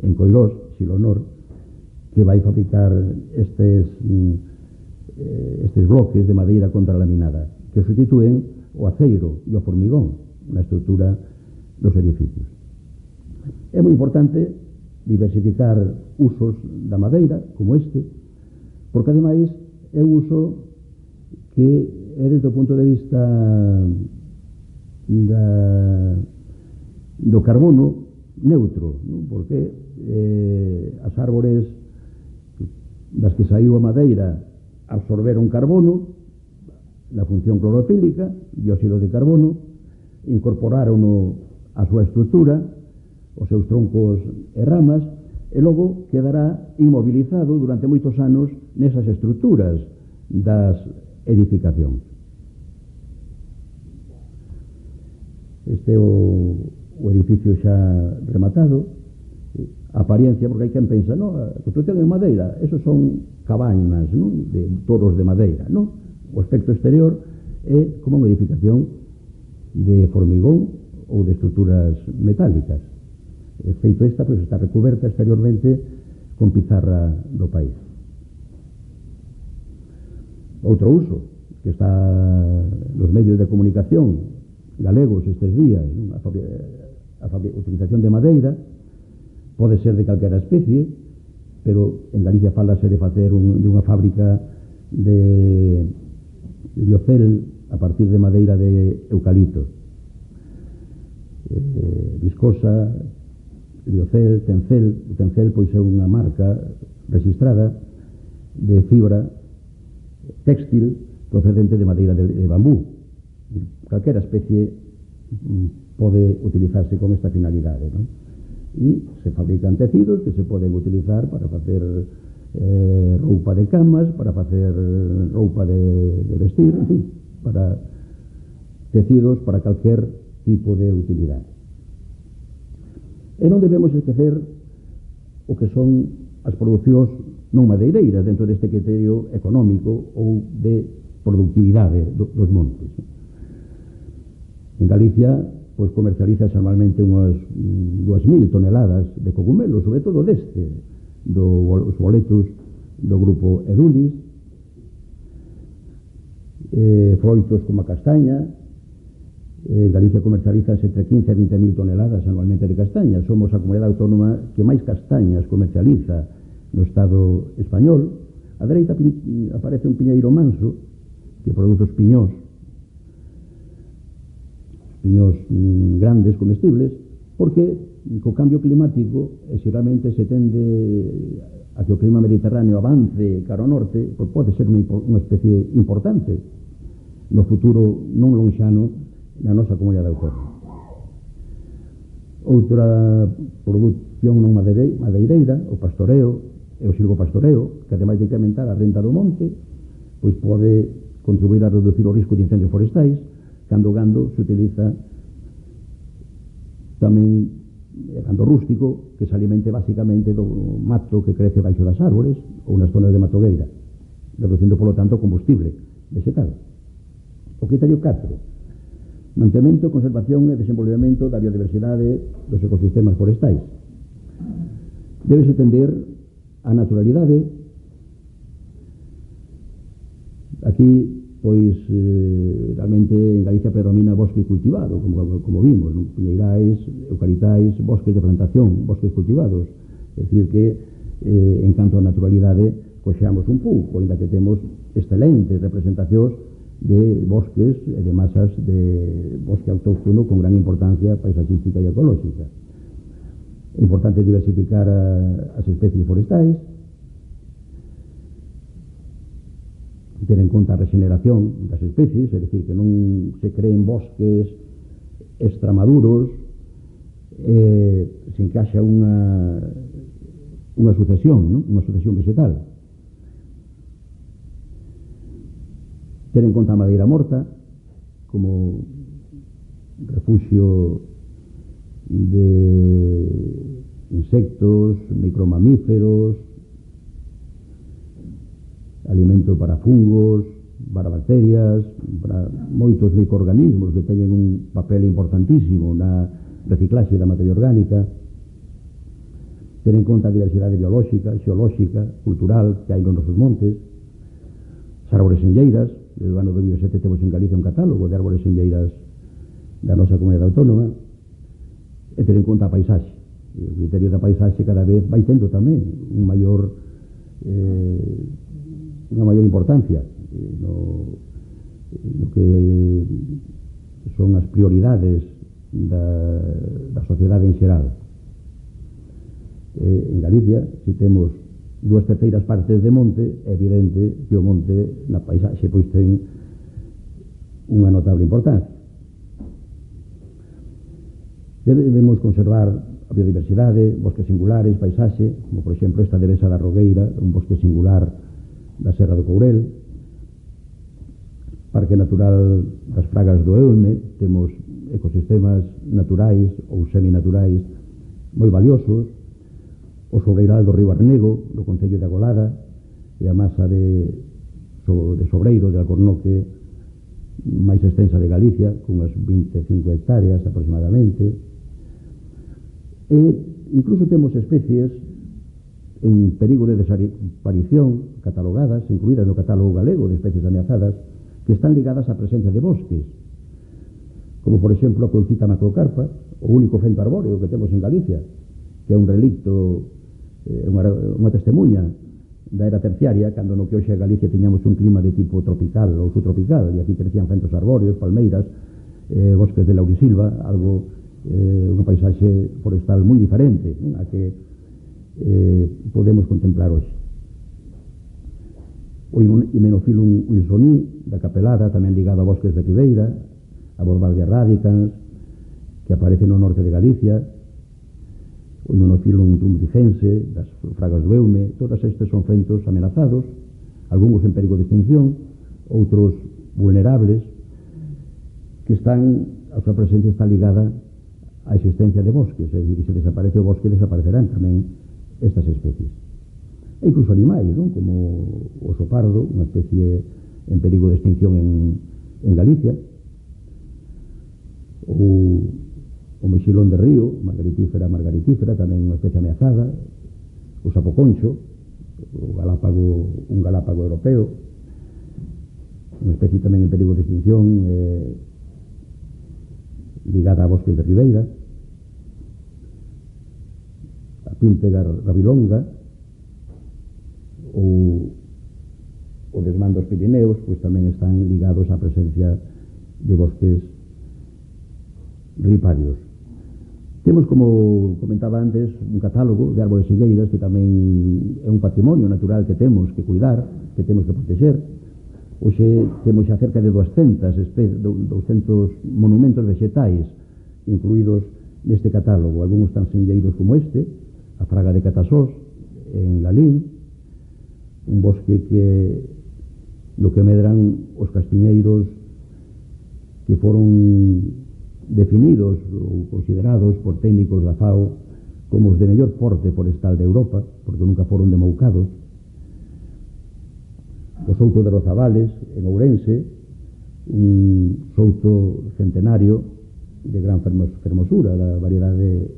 en Coirós, Silonor, que vai fabricar estes bloques de madeira contralaminada, que sustituen o aceiro e o formigón na estrutura dos edificios. É moi importante diversificar usos da madeira, como este, porque ademais é un uso que é desde o punto de vista da do carbono neutro, non? Porque as árbores das que saiu a madeira absorberon carbono na función clorofílica, dióxido de carbono, incorporaron a súa estrutura, os seus troncos e ramas, e logo quedará inmobilizado durante moitos anos nesas estruturas das edificacións. Este é o edificio xa rematado. A apariencia, porque hai quen pensa, no, a construcción en madeira, esos son cabañas, non? De toros de madeira, non? O aspecto exterior é como unha edificación de formigón ou de estruturas metálicas. Feito esta, pois está recuberta exteriormente con pizarra do país. Outro uso que está nos medios de comunicación galegos estes días, non? A utilización de madeira pode ser de calquera especie, pero en Galicia falase de facer de unha fábrica de liocel a partir de madeira de eucalipto. Viscosa, liocel, tencel. O tencel pois é unha marca registrada de fibra téxtil procedente de madeira de bambú. Calquera especie pode utilizarse con esta finalidade, non? E se fabrican tecidos que se poden utilizar para facer roupa de camas, para facer roupa de vestir, en fin, para tecidos para calquer tipo de utilidade. E non debemos esquecer o que son as producións non madeireiras dentro deste criterio económico ou de productividade dos montes. En Galicia, pois comercializas anualmente unhas 2.000 toneladas de cogumelos, sobre todo dos boletos do grupo Edulis, froitos como a castaña. En Galicia comercializas entre 15 e 20.000 toneladas anualmente de castaña. Somos a comunidade autónoma que máis castañas comercializa no Estado español. A dereita aparece un piñeiro manso que produce os piñós grandes, comestibles, porque co cambio climático xeralmente se tende a que o clima mediterráneo avance cara ao norte, pois pode ser unha especie importante no futuro non lonxano na nosa comunidade autónoma. Outra produción non madeireira, o pastoreo e o silvopastoreo, que ademais de incrementar a renda do monte, pois pode contribuir a reducir o risco de incendios forestais. Cando gando se utiliza tamén gando rústico, que se alimente basicamente do mato que crece baixo das árbores ou nas zonas de matogueira, reducindo, polo tanto, combustible vegetal. O criterio 4: mantemento, conservación e desenvolvemento da biodiversidade dos ecosistemas forestais. Débese tender a naturalidade. Aquí, pois, realmente en Galicia predomina bosque cultivado, como vimos, non? Piñeirais, eucaliptais, bosques de plantación, bosques cultivados. É dicir que, en canto a naturalidade, coxeamos un pouco, ainda que temos excelentes representacións de bosques e de masas de bosque autóctono con gran importancia paisaxística e ecolóxica. É importante diversificar as especies forestais, ter en conta a regeneración das especies, é dicir, que non se creen bosques extramaduros, se encaixa unha sucesión, non? Unha sucesión vegetal. Ter en conta a madeira morta como refugio de insectos, micromamíferos, alimento para fungos, para bacterias, para moitos microorganismos que teñen un papel importantísimo na reciclaxe da materia orgánica. Ter en conta a diversidade biolóxica, xeolóxica, cultural que hai nos nosos montes, as árbores senlleiras. Desde o ano 2007 temos en Galicia un catálogo de árbores senlleiras da nosa comunidade autónoma, e ter en conta a paisaxe. O criterio da paisaxe cada vez vai tendo tamén unha maior importancia no que son as prioridades da sociedade en xeral. En Galicia, se temos 2/3 partes de monte, é evidente que o monte na paisaxe pois ten unha notable importancia. Debemos conservar a biodiversidade, bosques singulares, paisaxe, como por exemplo esta devesa da Rogueira, un bosque singular da Serra do Courel, Parque Natural das Fragas do Eume, temos ecosistemas naturais ou seminaturais moi valiosos, o sobreiral do río Arnego, do concello de Agolada, e a masa de sobreiro de Alcornoque máis extensa de Galicia, con unhas 25 hectáreas aproximadamente. E incluso temos especies en perigo de desaparición catalogadas, incluídas no catálogo galego de especies ameazadas, que están ligadas á presencia de bosques, como por exemplo a Colcita macrocarpa, o único fento arbóreo que temos en Galicia, que é un relicto, unha testemunha da era terciaria, cando no que hoxe a Galicia tiñamos un clima de tipo tropical ou subtropical, e aquí crecían fentos arbóreos, palmeiras, bosques de laurisilva, algo, unha paisaxe forestal moi diferente, non? A que podemos contemplar hoxe. O Hymenophyllum wilsoni da Capelada, tamén ligado a bosques de ribeira, a Borbardia radicans, que aparece no norte de Galicia, o Hymenophyllum tumbrigense das Fragas do Eume. Todas estes son fentos amenazados, algúns en perigo de extinción, outros vulnerables, que están, a súa presencia está ligada á existencia de bosques, é dicir, se desaparece o bosque, desaparecerán tamén estas especies. E incluso animais, non? Como o oso pardo, unha especie en perigo de extinción en Galicia, o mexilón de río, margaritífera, tamén unha especie ameazada, o sapo concho, un galápago europeo, unha especie tamén en perigo de extinción, ligada a bosques de ribeira, a píntega rabilonga, o desmán dos Pirineos, pois tamén están ligados á presencia de bosques riparios. Temos, como comentaba antes, un catálogo de árbores silleiras que tamén é un patrimonio natural que temos que cuidar, que temos que proteger. Hoxe temos xa cerca de 200 monumentos vegetais incluídos neste catálogo. Algúns tan silleiros como este, a Fraga de Catasós, en Lalín, un bosque que no que medran os castiñeiros que foron definidos ou considerados por técnicos da FAO como os de mellor porte forestal de Europa, porque nunca foron demoucados. O souto de Rozavales, en Ourense, un souto centenario de gran fermosura, da variedade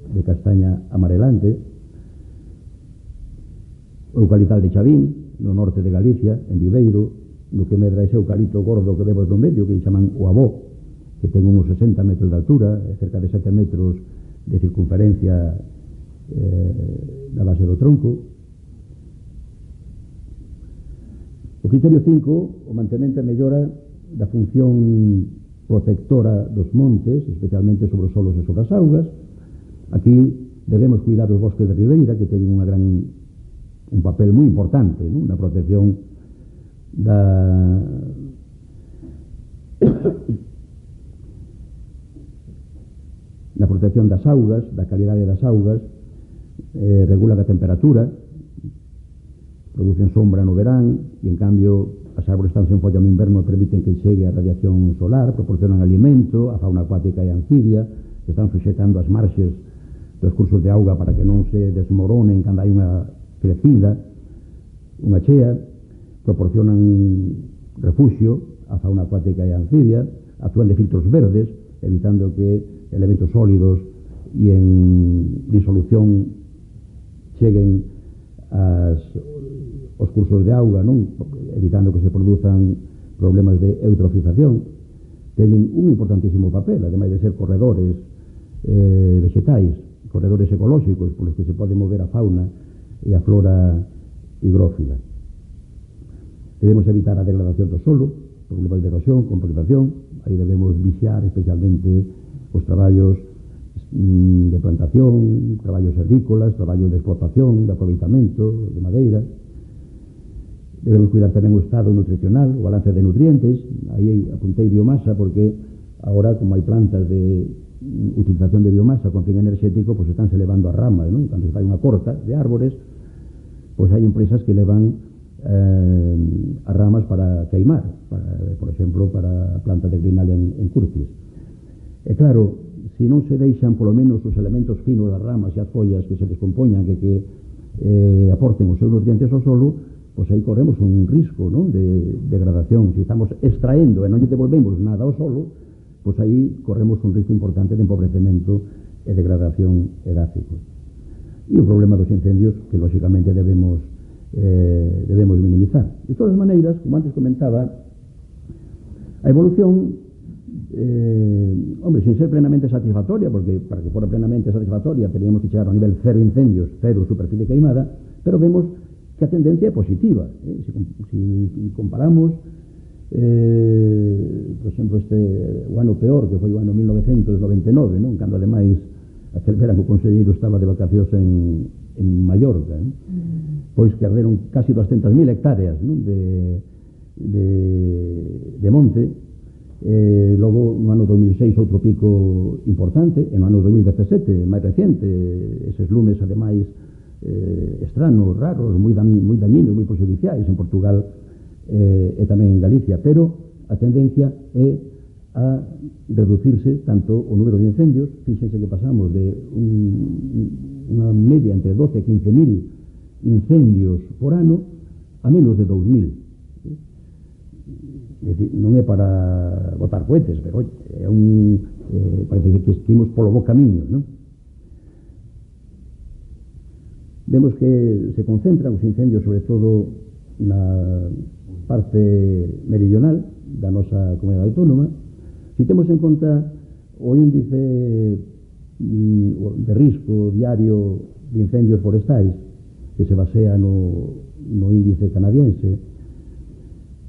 de castaña amarelante. O eucalital de Chavín, no norte de Galicia, en Viveiro, no que medra ese eucalipto gordo que vemos no medio, que chaman o abó, que ten uns 60 metros de altura, cerca de 7 metros de circunferencia na base do tronco. O criterio 5, o mantemento e mellora da función protectora dos montes, especialmente sobre os solos e sobre as augas. Aquí debemos cuidar os bosques de ribeira, que teñen un papel moi importante, non? Na protección na protección das augas, da calidade das augas, regulan a temperatura, producen sombra no verán, e en cambio as árbores están sen folla no inverno permiten que chegue a radiación solar, proporcionan alimento a fauna acuática e anfibia, que están suxetando as marxes dos cursos de auga para que non se desmoronen cando hai unha crecida, unha chea, proporcionan refugio a fauna acuática e anfibia, actúan de filtros verdes, evitando que elementos sólidos e en disolución cheguen aos cursos de auga, non? Evitando que se produzan problemas de eutrofización. Teñen un importantísimo papel, ademais de ser corredores vegetais, corredores ecolóxicos polos que se pode mover a fauna e a flora higrófila. Debemos evitar a degradación do solo, problemas de erosión, compactación. Aí debemos vixiar especialmente os traballos de plantación, traballos agrícolas, traballos de explotación, de aproveitamento de madeira. Debemos cuidar tamén o estado nutricional, o balance de nutrientes. Aí apuntei biomasa porque agora, como hai plantas de utilización de biomasa con fin enerxético, pois estánse levando a ramas, non? Cando se fai unha corta de árbores, pois hai empresas que levan as ramas para queimar, por exemplo, para a planta de Grinal en Curtis. E claro, se non se deixan polo menos os elementos finos das ramas e as follas que se descompoñan e que aporten os seus nutrientes ao solo, pois aí corremos un risco, non, de degradación. Se estamos extraendo e non lle devolvemos nada ao solo, pois aí corremos un risco importante de empobrecemento e degradación edáfico. E o problema dos incendios que lógicamente debemos minimizar. De todas maneiras, como antes comentaba, a evolución sin ser plenamente satisfactoria, porque para que fora plenamente satisfactoria teríamos que chegar ao nivel cero incendios, cero superficie queimada, pero vemos que a tendencia é positiva. Si comparamos, por exemplo, o ano peor, que foi o ano 1999, non? Cando ademais aquel verano o conselleiro estaba de vacacións en Mallorca, pois que arderon casi 200.000 hectáreas, non? de monte. Logo no ano 2006 outro pico importante, e no ano 2017 máis reciente, eses lumes ademais estranos, raros, moi dañinos, moi prexudiciais en Portugal e tamén en Galicia, pero a tendencia é a reducirse tanto o número de incendios. Fíxense que pasamos de unha media entre 12 e 15.000 incendios por ano a menos de 2.000. Non é para botar cohetes, pero é parece que esquimos polo bo camiño, non? Vemos que se concentran os incendios sobre todo na parte meridional da nosa comunidade autónoma. Se temos en conta o índice de risco diario de incendios forestais, que se basea no índice canadiense,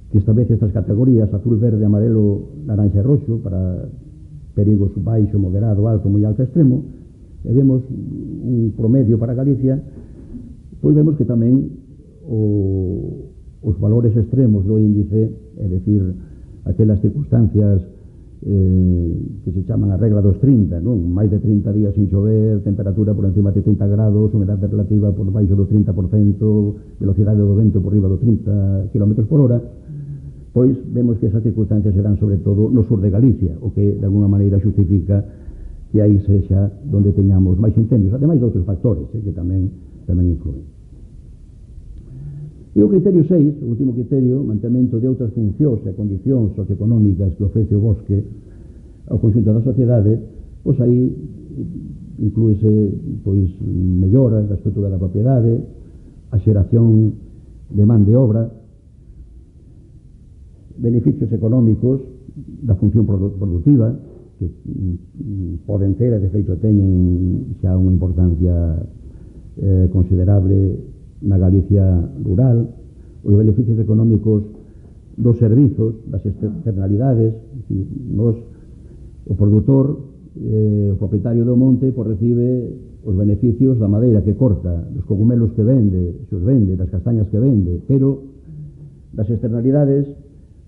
que establece estas categorías: azul, verde, amarelo, naranja e roxo, para perigos baixo, moderado, alto, moi alto, extremo, e vemos un promedio para Galicia, pois vemos que tamén os valores extremos do índice, é dicir, aquelas circunstancias que se chaman a regla dos 30, non? Máis de 30 días sin chover, temperatura por encima de 30 grados, humedade relativa por baixo do 30%, velocidade do vento por riba do 30 km por hora, pois vemos que esas circunstancias se dan sobre todo no sur de Galicia, o que de alguna maneira xustifica que aí sexa donde teñamos máis incendios, ademais de outros factores que tamén influen. E o criterio 6, o último criterio, mantemento de outras funcións e condicións socioeconómicas que ofrece o bosque ao conxunto da sociedade, pois aí inclúese pois melloras da estrutura da propiedade, a xeración de man de obra, beneficios económicos da función productiva, que poden ter, e de feito teñen xa unha importancia considerable na Galicia rural, os beneficios económicos dos servizos, das externalidades. O produtor, o propietario do monte, recibe os beneficios da madeira que corta, dos cogumelos que vende, se os vende, das castañas que vende, pero das externalidades,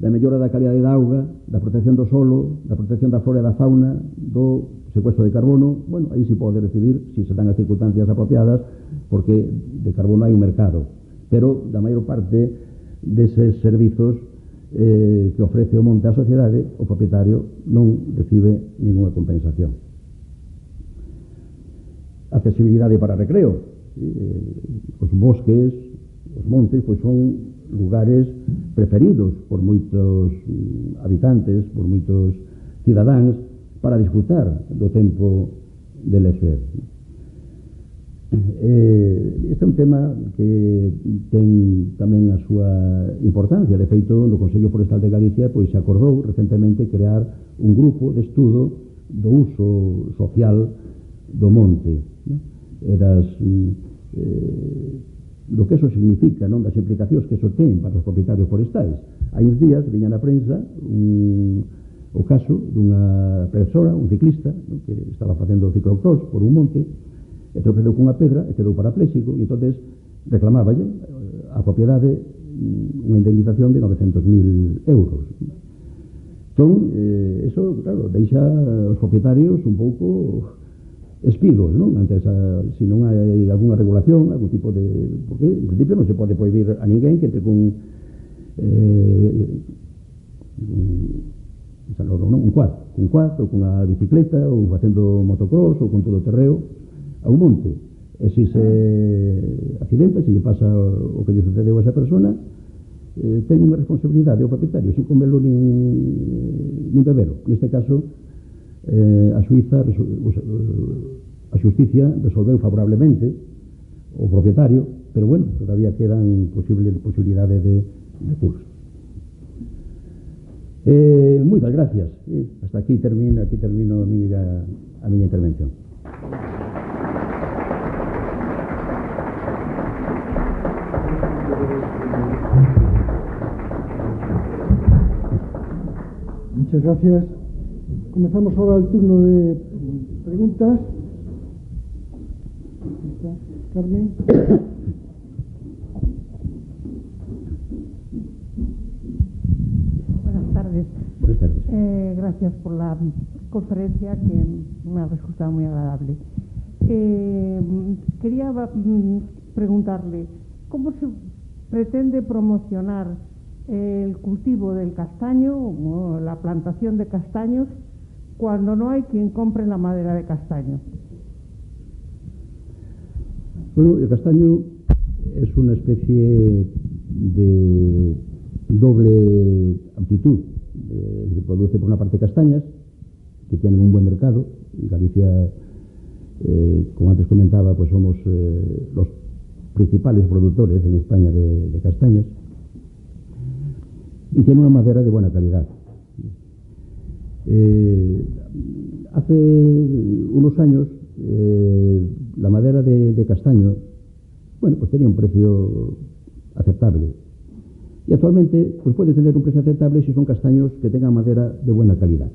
da mellora da calidade da auga, da protección do solo, da protección da flora e da fauna, do secuestro de carbono, aí se pode recibir, se se dan as circunstancias apropiadas, porque de carbono hai un mercado, pero da maior parte deses servizos que ofrece o monte á sociedade, o propietario non recibe ninguna compensación. Accesibilidade para recreo. Os bosques, os montes, pois son lugares preferidos por moitos habitantes, por moitos cidadáns, para disfrutar do tempo de lecer. Este é un tema que ten tamén a súa importancia. De feito, no Consello Forestal de Galicia pois se acordou recentemente crear un grupo de estudo do uso social do monte, e do que eso significa, non? Das implicacións que eso ten para os propietarios forestais. Hai uns días viña na prensa o caso dunha persona, un ciclista, non, que estaba facendo ciclocross por un monte e tropezou cunha pedra e quedou parapléxico e entonces reclamáballe a propiedade unha indemnización de 900.000 euros. Entón, eso, claro, deixa os propietarios un pouco espigos, non? Antes, se non hai algunha regulación, algún tipo de... Porque, en principio, non se pode prohibir a ninguén que entre cun quad ou cunha bicicleta ou facendo motocross ou con todo o terreo a un monte. E se se accidenta, se lle pasa o que lle sucedeu a esa persona, ten unha responsabilidade o propietario, sin comelo nin bebero. Neste caso, a xusticia resolveu favorablemente o propietario, pero bueno, todavía quedan posibilidades de recursos. Moitas gracias. Hasta aquí termino a miña intervención. Muchas gracias. Comenzamos ahora el turno de preguntas. Carmen. Buenas tardes. Buenas tardes. Gracias por la conferencia, que me ha resultado muy agradable. Quería preguntarle, ¿cómo se pretende promocionar el cultivo del castaño o la plantación de castaños cuando no hay quien compre la madera de castaño? Bueno, el castaño es una especie de doble aptitud. Se produce por una parte castañas, que tienen un buen mercado. En Galicia, como antes comentaba, pues somos los principales productores en España de castañas. Y tiene una madera de buena calidad. Hace unos años la madera de castaño, bueno, pues tenía un precio aceptable. Y actualmente pues puede tener un precio aceptable si son castaños que tengan madera de buena calidad.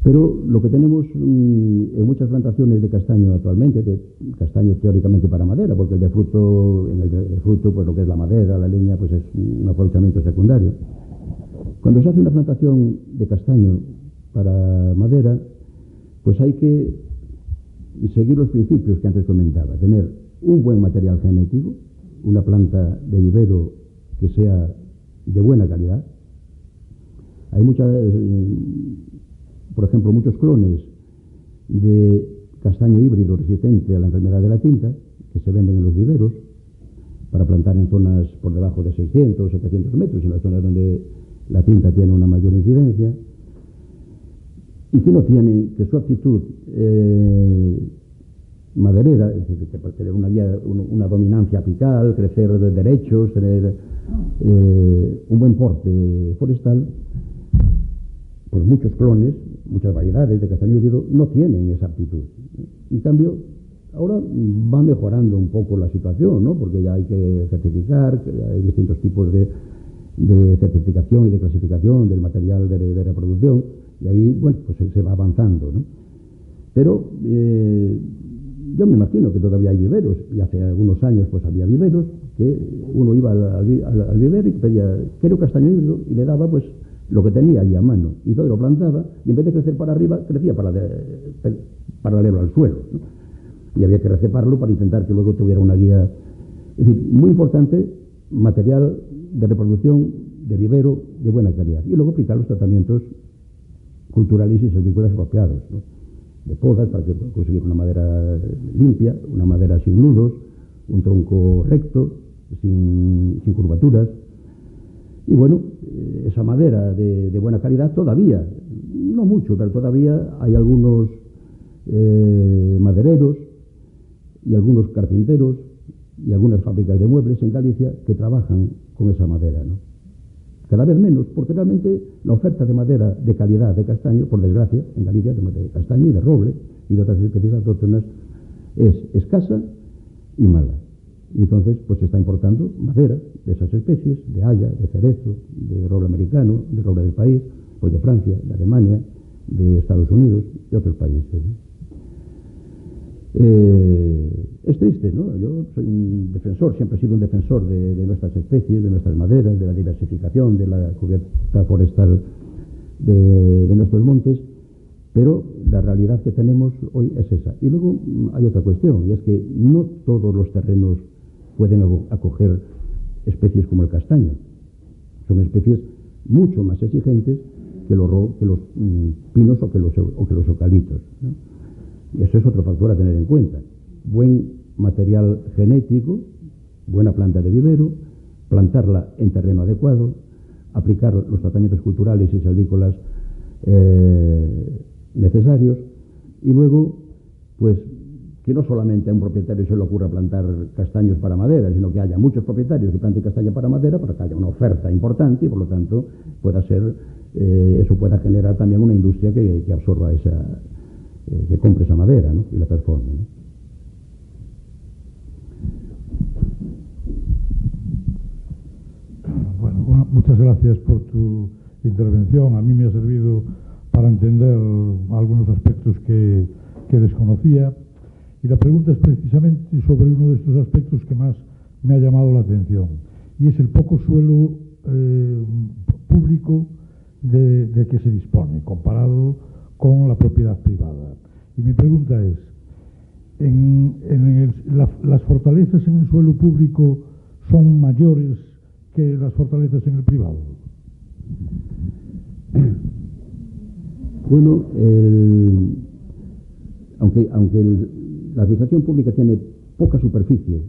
Pero lo que tenemos en muchas plantaciones de castaño actualmente, de castaño teóricamente para madera, porque el de fruto, en el de fruto, pues lo que es la madera, la leña, pues es un aprovechamiento secundario. Cuando se hace una plantación de castaño para madera, pues hay que seguir los principios que antes comentaba, tener un buen material genético, una planta de vivero que sea de buena calidad. Hay muchas, por ejemplo, muchos clones de castaño híbrido resistente a la enfermedad de la tinta que se venden en los viveros para plantar en zonas por debajo de 600 o 700 metros, en las zonas donde la tinta tiene una mayor incidencia, y que no tienen, que su aptitud maderera, es decir, que para tener una dominancia apical, crecer de derechos, tener un buen porte forestal, pues muchos clones, muchas variedades de castaño híbrido no tienen esa aptitud. En cambio, ahora va mejorando un poco la situación, ¿no? Porque ya hay que certificar, hay distintos tipos de certificación y de clasificación del material de reproducción, y ahí, bueno, pues se va avanzando, ¿no? Pero yo me imagino que todavía hay viveros, y hace algunos años pues había viveros que uno iba al vivero y pedía, quiero castaño híbrido, y le daba pues lo que tenía allí a mano, y todo lo plantaba, y en vez de crecer para arriba, crecía paralelo al suelo, ¿no? Y había que receparlo para intentar que luego tuviera una guía. Es decir, muy importante, material de reproducción de vivero de buena calidad, y luego aplicar los tratamientos culturales y silvícolas apropiados, ¿no? De podas para conseguir una madera limpia, una madera sin nudos, un tronco recto, sin curvaturas. Y bueno, esa madera de buena calidad todavía, no mucho, pero todavía hay algunos madereros y algunos carpinteros y algunas fábricas de muebles en Galicia que trabajan con esa madera, ¿no? Cada vez menos, porque realmente la oferta de madera de calidad de castaño, por desgracia, en Galicia, de castaño y de roble y de otras especies autóctonas, es escasa y mala. Y entonces, pues se está importando madera de esas especies, de haya, de cerezo, de roble americano, de roble del país, pues de Francia, de Alemania, de Estados Unidos, de otros países, ¿no? Es triste, ¿no? Yo soy un defensor, siempre he sido un defensor de nuestras especies, de nuestras maderas, de la diversificación, de la cubierta forestal de nuestros montes, pero la realidad que tenemos hoy es esa. Y luego hay otra cuestión, y es que no todos los terrenos pueden acoger especies como el castaño. Son especies mucho más exigentes que los pinos o que los eucaliptos, ¿no? Y eso es otro factor a tener en cuenta. Buen material genético, buena planta de vivero, plantarla en terreno adecuado, aplicar los tratamientos culturales y silvícolas necesarios, y luego, pues, que no solamente a un propietario se le ocurra plantar castaños para madera, sino que haya muchos propietarios que planten castaño para madera para que haya una oferta importante y, por lo tanto, eso pueda generar también una industria que absorba que compre esa madera, ¿no? Y la transforme, ¿no? Bueno, muchas gracias por tu intervención. A mí me ha servido para entender algunos aspectos que desconocía. Y la pregunta es precisamente sobre uno de estos aspectos que más me ha llamado la atención, y es el poco suelo público de que se dispone, comparado con la propiedad privada. Y mi pregunta es, ¿las fortalezas en el suelo público son mayores que las fortalezas en el privado? Bueno, aunque la administración pública tiene poca superficie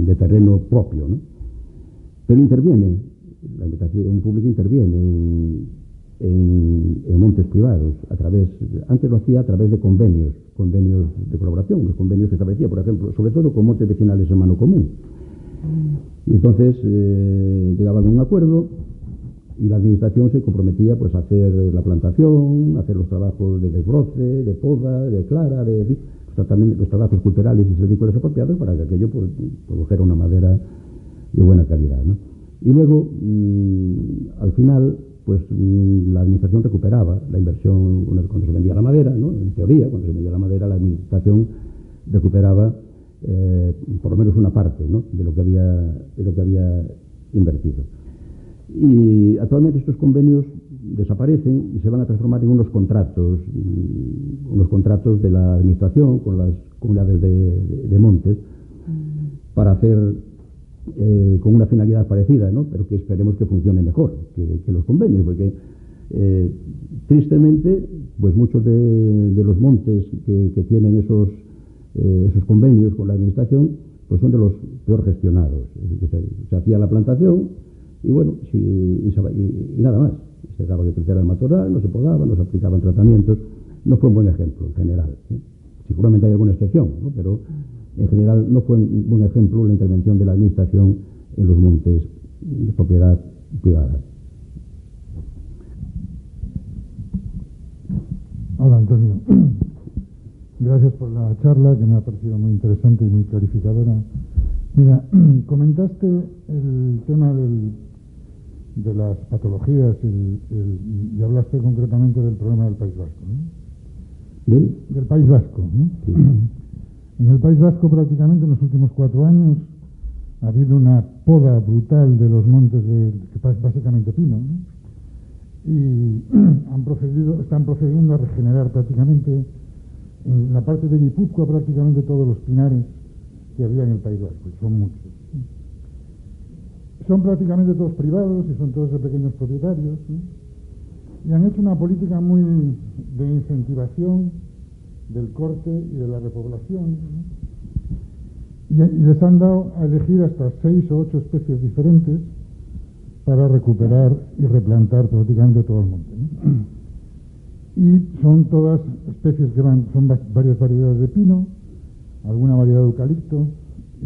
de terreno propio, ¿no? Pero interviene, la administración pública interviene en montes privados, antes lo hacía a través de convenios de colaboración, los convenios que establecía, por ejemplo, sobre todo con montes vecinales en mano común. Y entonces llegaban a un acuerdo y la administración se comprometía, pues, a hacer la plantación, a hacer los trabajos de desbroce, de poda, de clara, también los trabajos culturales y silvícolas apropiados para que aquello, pues, produjera una madera de buena calidad, ¿no? Y luego, al final, pues, la administración recuperaba la inversión cuando se vendía la madera, ¿no? En teoría, cuando se vendía la madera, la administración recuperaba por lo menos una parte, ¿no? de lo que había invertido. Y actualmente estos convenios desaparecen y se van a transformar en unos contratos de la administración con las comunidades de montes para hacer con una finalidad parecida, ¿no? Pero que esperemos que funcione mejor que los convenios, porque tristemente, pues muchos de los montes que tienen esos convenios con la administración, pues son de los peor gestionados. Es decir, que se hacía la plantación y bueno, y nada más. Se dejaba que creciera el matorral, no se podaba, no se aplicaban tratamientos. No fue un buen ejemplo en general, ¿sí? Seguramente hay alguna excepción, ¿no? Pero en general no fue un buen ejemplo la intervención de la administración en los montes de propiedad privada. Hola, Antonio. Gracias por la charla, que me ha parecido muy interesante y muy clarificadora. Mira, comentaste el tema de las patologías y hablaste concretamente del problema del País Vasco, ¿no? Del País Vasco, ¿no? Sí. En el País Vasco, prácticamente en los últimos 4 años, ha habido una poda brutal de los montes, básicamente pino, ¿no? Y están procediendo a regenerar prácticamente, en la parte de Guipúzcoa, prácticamente todos los pinares que había en el País Vasco, y son muchos. Son prácticamente todos privados y son todos de pequeños propietarios, ¿no? Y han hecho una política muy de incentivación del corte y de la repoblación, ¿no? Y les han dado a elegir hasta 6 o 8 especies diferentes para recuperar y replantar prácticamente todo el monte, ¿no? Y son todas especies son varias variedades de pino, alguna variedad de eucalipto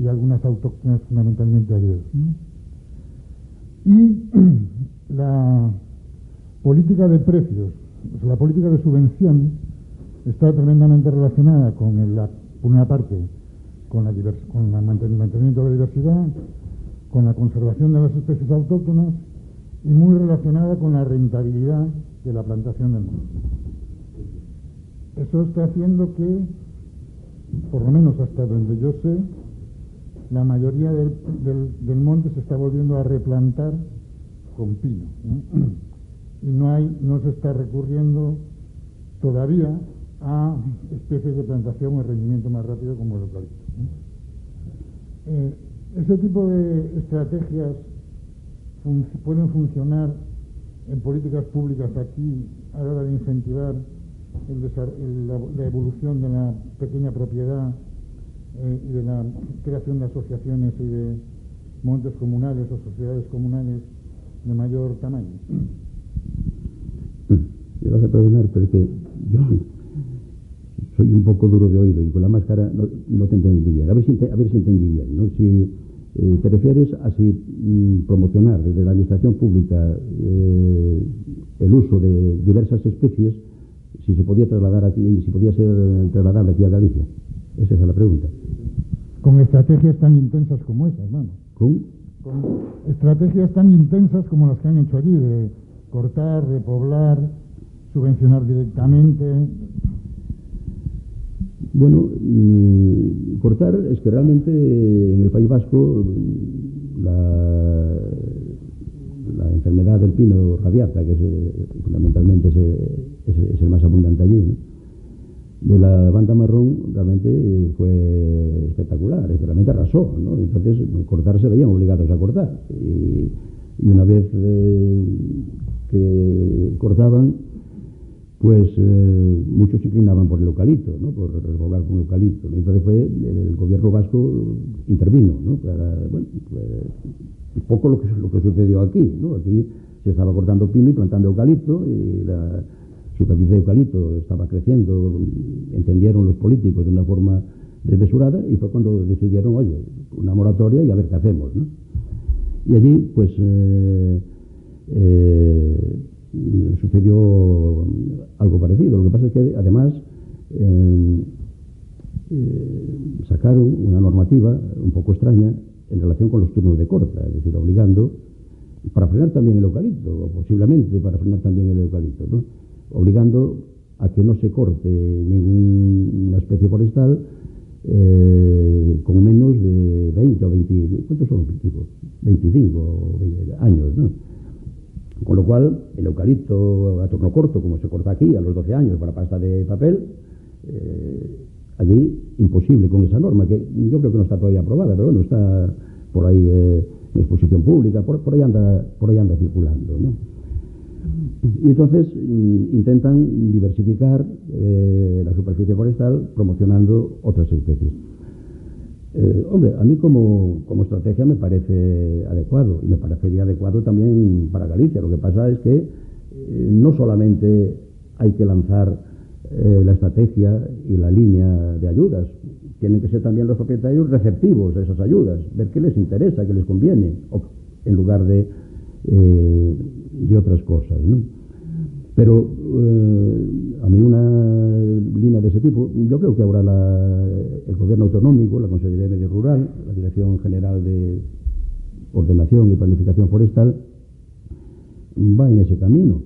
y algunas autóctonas, fundamentalmente agrias, ¿no? Y la política de precios, o sea, la política de subvención, está tremendamente relacionada por una parte, con el mantenimiento de la diversidad, con la conservación de las especies autóctonas y muy relacionada con la rentabilidad de la plantación del monte. Eso está haciendo que, por lo menos hasta donde yo sé, la mayoría del monte se está volviendo a replantar con pino, ¿no? Y no se está recurriendo todavía a especies de plantación o rendimiento más rápido como el eucalipto, ¿no? Ese tipo de estrategias pueden funcionar en políticas públicas aquí a la hora de incentivar la evolución de la pequeña propiedad y de la creación de asociaciones y de montes comunales o sociedades comunales de mayor tamaño. Me vas a perdonar, pero es que yo soy un poco duro de oído y con la máscara no te entendí bien. A ver si entendí bien, ¿no? Si te refieres a si promocionar desde la administración pública el uso de diversas especies, si se podía trasladar aquí, si podía ser trasladable aquí a Galicia. ¿Es esa la pregunta? Con estrategias tan intensas como esas, vamos. ¿Con estrategias tan intensas como las que han hecho allí, de cortar, repoblar, subvencionar directamente. Bueno, cortar es que realmente en el País Vasco la enfermedad del pino radiata, que fundamentalmente es el más abundante allí, ¿no? De la banda marrón realmente fue espectacular, realmente arrasó, ¿no? Entonces cortar se veían obligados a cortar y una vez que cortaban, pues muchos se inclinaban por el eucalipto, ¿no? Por repoblar con eucalipto, ¿no? Entonces el gobierno vasco intervino, ¿no? Para, bueno, un poco lo que sucedió aquí, ¿no? Aquí se estaba cortando pino y plantando eucalipto y la superficie de eucalipto estaba creciendo, entendieron los políticos de una forma desmesurada y fue cuando decidieron, oye, una moratoria y a ver qué hacemos, ¿no? Y allí, pues, sucedió algo parecido. Lo que pasa es que, además, sacaron una normativa un poco extraña en relación con los turnos de corta, es decir, obligando, para frenar también el eucalipto, o posiblemente para frenar también el eucalipto, ¿no? Obligando a que no se corte ninguna especie forestal con menos de 20 o 20, ¿cuántos son? 25 años, ¿no? Con lo cual, el eucalipto a turno corto, como se corta aquí a los 12 años para pasta de papel, allí imposible con esa norma, que yo creo que no está todavía aprobada, pero bueno, está por ahí en exposición pública, por ahí anda circulando, ¿no? Y entonces intentan diversificar la superficie forestal promocionando otras especies. Hombre, a mí como estrategia me parece adecuado y me parecería adecuado también para Galicia. Lo que pasa es que no solamente hay que lanzar la estrategia y la línea de ayudas, tienen que ser también los propietarios receptivos a esas ayudas, ver qué les interesa, qué les conviene, en lugar de otras cosas, ¿no? Pero a mí una línea de ese tipo, yo creo que ahora el Gobierno Autonómico, la Consejería de Medio Rural, la Dirección General de Ordenación y Planificación Forestal, va en ese camino.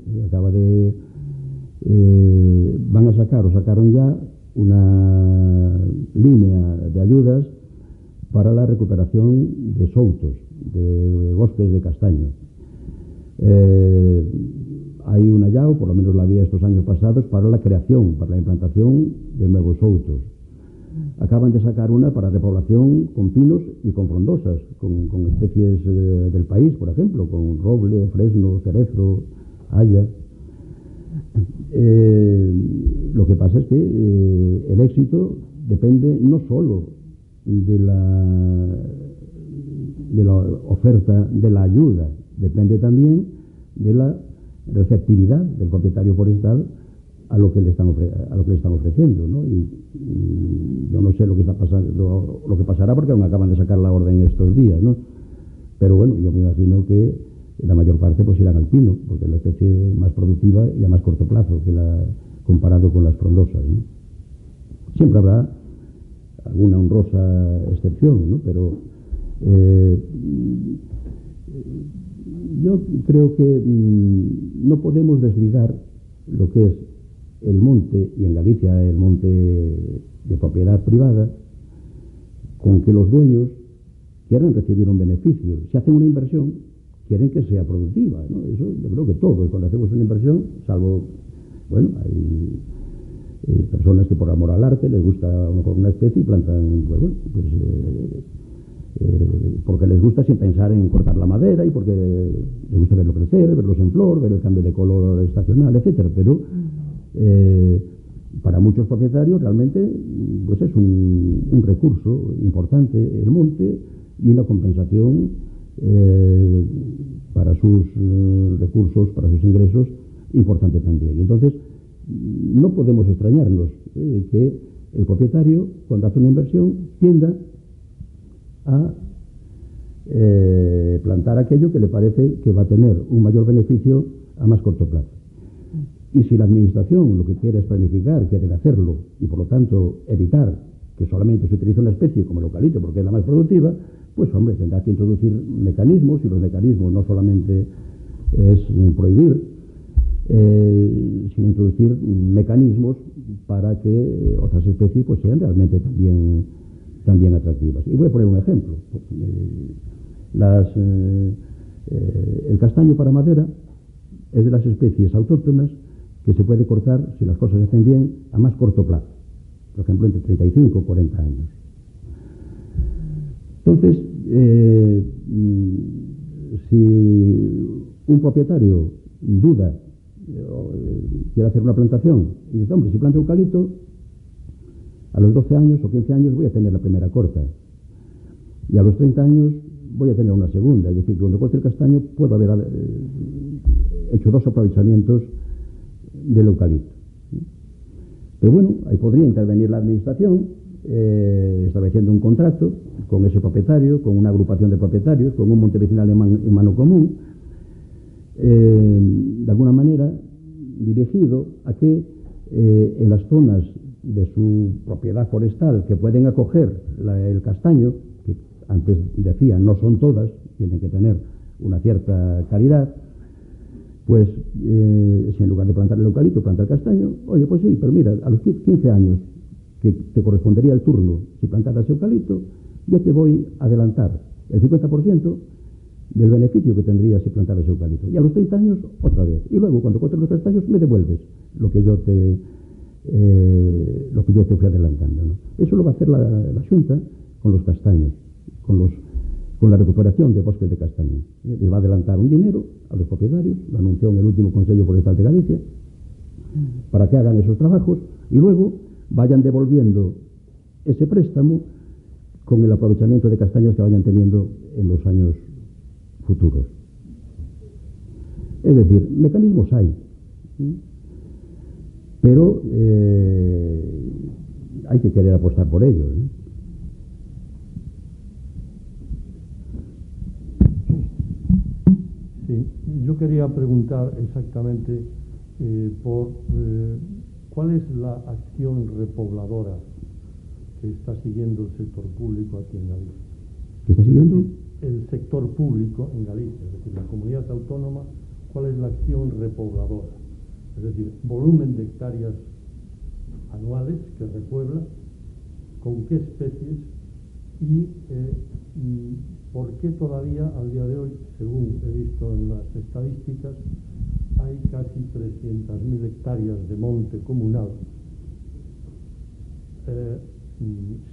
Van a sacar, o sacaron ya, una línea de ayudas para la recuperación de soutos, de bosques de castaño. Hay una ya, o por lo menos la había estos años pasados, para la creación, para la implantación de nuevos soutos. Acaban de sacar una para repoblación con pinos y con frondosas, con especies del país, por ejemplo, con roble, fresno, cerezo, haya. Lo que pasa es que el éxito depende no solo de la oferta de la ayuda, depende también de la receptividad del propietario forestal a lo que le están ofreciendo, ¿no? Y yo no sé lo que está pasando, lo que pasará, porque aún acaban de sacar la orden estos días, ¿no? Pero bueno, yo me imagino que la mayor parte pues irán al pino, porque es la especie más productiva y a más corto plazo comparado con las frondosas, ¿no? Siempre habrá alguna honrosa excepción, ¿no? Pero Yo creo que no podemos desligar lo que es el monte, y en Galicia el monte de propiedad privada, con que los dueños quieran recibir un beneficio. Si hacen una inversión, quieren que sea productiva, ¿no? Eso yo creo que todos, cuando hacemos una inversión, salvo, bueno, hay personas que por amor al arte les gusta a lo mejor una especie y plantan, pues bueno, porque les gusta sin pensar en cortar la madera y porque les gusta verlo crecer, verlos en flor, ver el cambio de color estacional, etcétera. Pero para muchos propietarios realmente pues es un recurso importante el monte y una compensación para sus recursos, para sus ingresos, importante también. Y entonces no podemos extrañarnos que el propietario, cuando hace una inversión, tienda a plantar aquello que le parece que va a tener un mayor beneficio a más corto plazo. Y si la administración lo que quiere es planificar, quiere hacerlo, y por lo tanto evitar que solamente se utilice una especie como el eucalipto porque es la más productiva, pues hombre, tendrá que introducir mecanismos, y los mecanismos no solamente es prohibir, sino introducir mecanismos para que otras especies pues sean realmente también atractivas. Y voy a poner un ejemplo. El castaño para madera es de las especies autóctonas que se puede cortar, si las cosas se hacen bien, a más corto plazo, por ejemplo entre 35 o 40 años. Entonces, si un propietario duda, quiere hacer una plantación y dice, hombre, si planto eucalipto, a los 12 años o 15 años voy a tener la primera corta, y a los 30 años voy a tener una segunda. Es decir, cuando corte el castaño puedo haber hecho dos aprovechamientos del eucalipto. Pero bueno, ahí podría intervenir la administración estableciendo un contrato con ese propietario, con una agrupación de propietarios, con un monte vecinal en mano común, de alguna manera dirigido a que en las zonas de su propiedad forestal que pueden acoger el castaño, que antes decía no son todas, tienen que tener una cierta calidad, pues si en lugar de plantar el eucalipto planta el castaño, oye, pues sí, pero mira, a los 15 años que te correspondería el turno si plantaras eucalipto, yo te voy a adelantar el 50% del beneficio que tendrías si plantaras eucalipto. Y a los 30 años, otra vez. Y luego, cuando cortes los castaños, me devuelves lo que yo te fui adelantando, ¿no? Eso lo va a hacer la Xunta con los castaños, con la recuperación de bosques de castaño. Les va a adelantar un dinero a los propietarios, lo anunció en el último Consejo Forestal de Galicia, para que hagan esos trabajos y luego vayan devolviendo ese préstamo con el aprovechamiento de castañas que vayan teniendo en los años futuros. Es decir, mecanismos hay, pero hay que querer apostar por ellos, ¿no? Sí, yo quería preguntar exactamente por cuál es la acción repobladora que está siguiendo el sector público aquí en Galicia. ¿Qué está siguiendo? El sector público en Galicia, es decir, la comunidad autónoma, ¿cuál es la acción repobladora? Es decir, volumen de hectáreas anuales que repuebla, con qué especies y por qué todavía al día de hoy, según he visto en las estadísticas, hay casi 300.000 hectáreas de monte comunal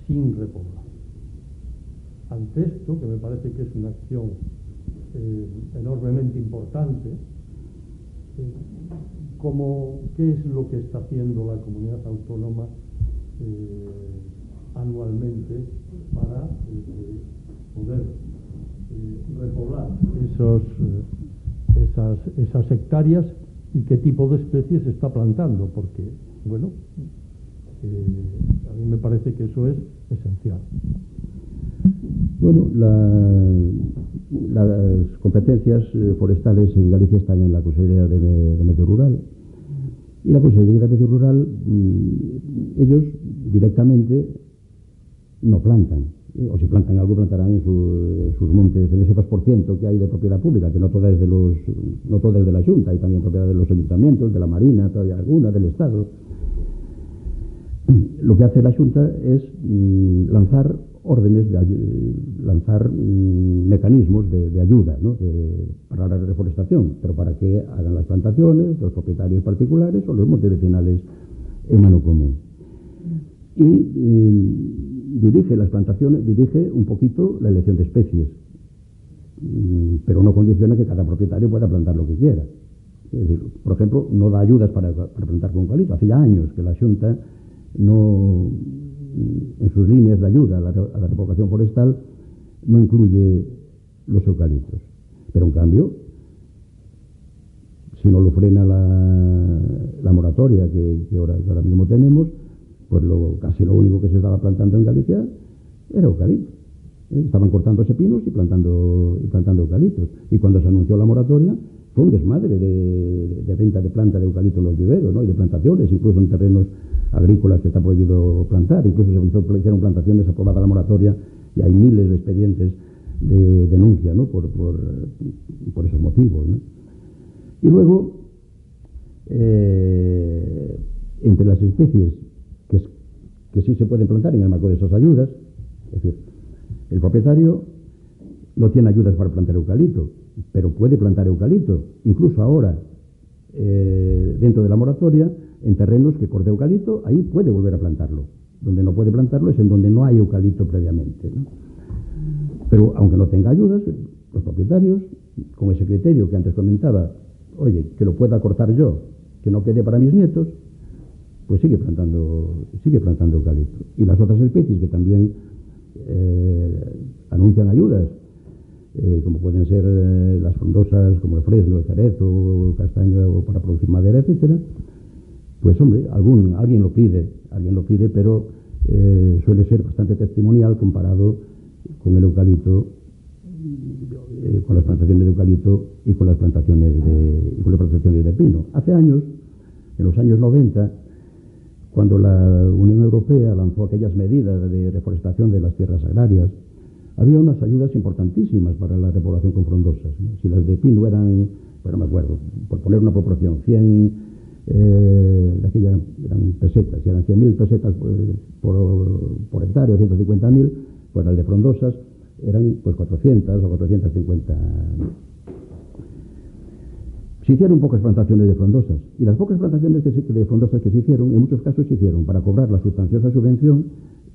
sin repoblar. Ante esto, que me parece que es una acción enormemente importante, ¿qué es lo que está haciendo la comunidad autónoma anualmente para poder repoblar esas hectáreas y qué tipo de especies se está plantando? Porque, bueno, a mí me parece que eso es esencial. Bueno, las competencias forestales en Galicia están en la Consejería de Medio Rural. Y la Consejería de Medio Rural, ellos directamente no plantan. o si plantan algo, plantarán en sus montes, en ese 2% que hay de propiedad pública, que no toda es de la Xunta, hay también propiedad de los ayuntamientos, de la Marina, todavía alguna, del Estado. Lo que hace la Xunta es lanzar órdenes, lanzar mecanismos de ayuda, ¿no?, para la reforestación, pero para que hagan las plantaciones, los propietarios particulares o los montes vecinales en mano común. Y dirige las plantaciones, dirige un poquito la elección de especies, pero no condiciona que cada propietario pueda plantar lo que quiera. Es decir, por ejemplo, no da ayudas para plantar con eucalipto. Hace ya años que la Xunta no, en sus líneas de ayuda a la repoblación forestal, no incluye los eucaliptos. Pero en cambio, si no lo frena la moratoria que ahora mismo tenemos, pues casi lo único que se estaba plantando en Galicia era eucalipto. Estaban cortándose pinos y plantando eucaliptos. Y cuando se anunció la moratoria, fue un desmadre de venta de planta de eucalipto en los viveros, ¿no?, y de plantaciones, incluso en terrenos agrícolas que está prohibido plantar. Incluso se hicieron plantaciones aprobada la moratoria y hay miles de expedientes de denuncia, ¿no?, por esos motivos, ¿no? Y luego, entre las especies que sí se pueden plantar en el marco de esas ayudas, es decir, el propietario no tiene ayudas para plantar eucalipto, pero puede plantar eucalipto, incluso ahora, dentro de la moratoria, en terrenos que corte eucalipto, ahí puede volver a plantarlo. Donde no puede plantarlo es en donde no hay eucalipto previamente, ¿no? Pero aunque no tenga ayudas, los propietarios, con ese criterio que antes comentaba, oye, que lo pueda cortar yo, que no quede para mis nietos, pues sigue plantando eucalipto. Y las otras especies que también anuncian ayudas, como pueden ser las frondosas, como el fresno, el cerezo, el castaño para producir madera, etcétera, pues hombre, alguien lo pide, pero suele ser bastante testimonial comparado con el eucalipto, con las plantaciones de eucalipto y con las plantaciones de pino. Hace años, en los años 90, cuando la Unión Europea lanzó aquellas medidas de reforestación de las tierras agrarias, había unas ayudas importantísimas para la repoblación con frondosas, ¿no? Si las de pino eran, bueno, me acuerdo, por poner una proporción, 100 de aquella eran pesetas, y eran 100.000 pesetas por hectárea, o 150.000, pues las de frondosas eran pues 400 o 450. Se hicieron pocas plantaciones de frondosas, y las pocas plantaciones de frondosas que se hicieron, en muchos casos se hicieron para cobrar la sustanciosa subvención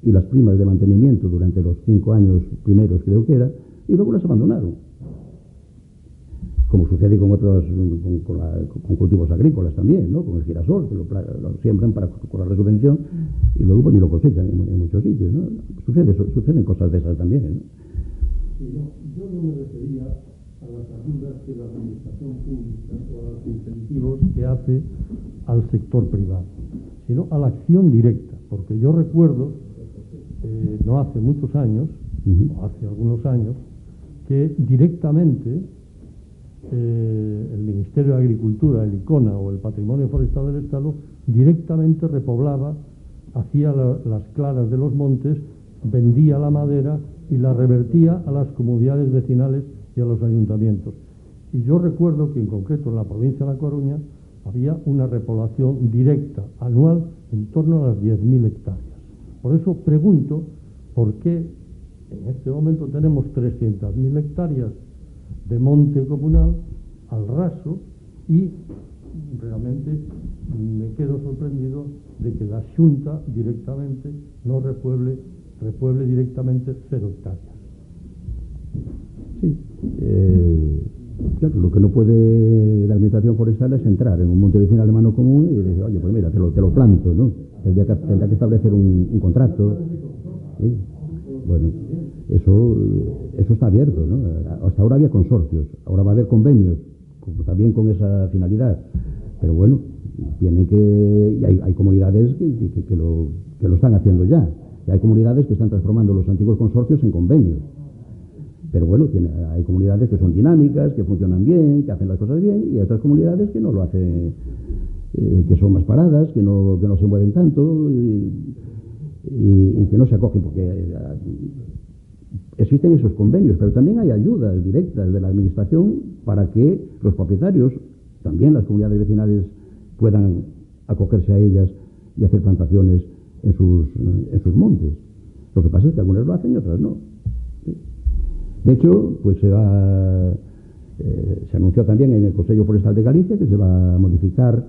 y las primas de mantenimiento durante los 5 años primeros, creo que era, y luego las abandonaron. Como sucede con otros, con cultivos agrícolas también, ¿no?, con el girasol, que lo siembran para cobrar la subvención y luego pues ni lo cosechan en muchos sitios, ¿no? Suceden cosas de esas también, ¿no? Sí, yo no me refería a las ayudas que la administración pública o a los incentivos que hace al sector privado, sino a la acción directa, porque yo recuerdo, no hace muchos años, o hace algunos años, que directamente el Ministerio de Agricultura, el ICONA o el Patrimonio Forestal del Estado directamente repoblaba, hacía las claras de los montes, vendía la madera y la revertía a las comunidades vecinales y a los ayuntamientos. Y yo recuerdo que en concreto en la provincia de La Coruña había una repoblación directa anual en torno a las 10.000 hectáreas. Por eso pregunto por qué en este momento tenemos 300.000 hectáreas de monte comunal al raso y realmente me quedo sorprendido de que la Xunta directamente no repueble directamente 0 hectáreas. Sí, claro, lo que no puede la administración forestal es entrar en un monte vecinal de mano común y decir, oye, pues mira, te lo planto, ¿no? Tendrá que establecer un contrato. ¿Sí? Bueno, eso está abierto, ¿no? Hasta ahora había consorcios, ahora va a haber convenios, también con esa finalidad. Pero bueno, tienen que, y hay comunidades que lo están haciendo ya. Y hay comunidades que están transformando los antiguos consorcios en convenios. Pero bueno, hay comunidades que son dinámicas, que funcionan bien, que hacen las cosas bien, y hay otras comunidades que no lo hacen, que son más paradas, que no se mueven tanto y que no se acogen, porque existen esos convenios, pero también hay ayudas directas de la Administración para que los propietarios, también las comunidades vecinales, puedan acogerse a ellas y hacer plantaciones en sus montes. Lo que pasa es que algunas lo hacen y otras no. De hecho, pues se anunció también en el Consejo Forestal de Galicia que se va a modificar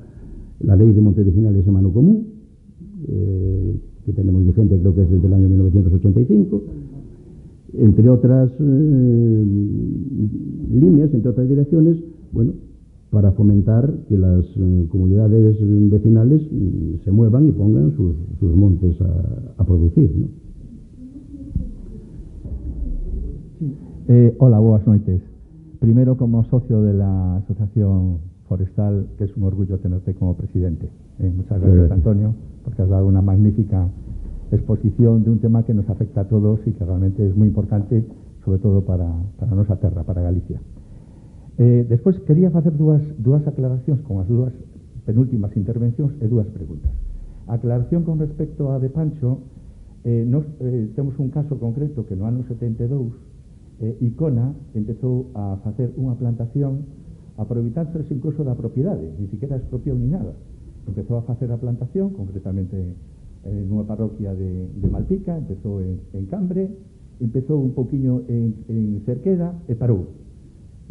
la ley de montes vecinales en mano común, que tenemos vigente, creo que es desde el año 1985, entre otras líneas, entre otras direcciones, bueno, para fomentar que las comunidades vecinales se muevan y pongan sus montes a producir, ¿no? Hola, boas noites. Primero, como socio de la Asociación Forestal, que es un orgullo tenerte como presidente. Muchas gracias, Antonio, porque has dado una magnífica exposición de un tema que nos afecta a todos y que realmente es muy importante, sobre todo para nuestra terra, para Galicia. Despois, quería facer dúas aclaracións con as dúas penúltimas intervencións e dúas preguntas. A aclaración con respecto a de Pancho, nos temos un caso concreto que no ano 72 Icona empezou a facer unha plantación aproveitándose incluso da propiedade, ni siquiera expropiou ni nada. Empezou a facer a plantación, concretamente nunha parroquia de Malpica, empezou en Cambre, empezou un pouquiño en Cerqueda e parou.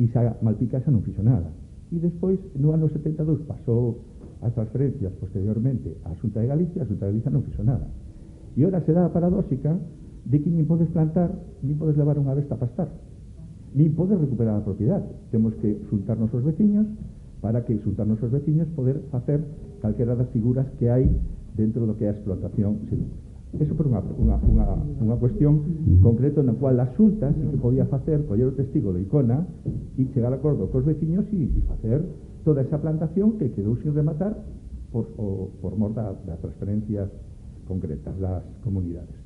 E xa Malpica xa non fixo nada. E despois, no ano 72, pasou as transferencias posteriormente á Xunta de Galicia, a Xunta de Galicia non fixo nada. E ora se dá a paradóxica de que nin podes plantar, nin podes levar unha besta a pastar, nin podes recuperar a propiedade. Temos que xuntarnos os veciños para que xuntarnos os veciños poder facer calquera das figuras que hai dentro do que é a explotación silvícola. Eso por unha cuestión concreta na cual a Xunta sí que podía facer, coller o testigo de Icona e chegar a acordo cos veciños e facer toda esa plantación que quedou sin rematar por mor das transferencias concretas das comunidades.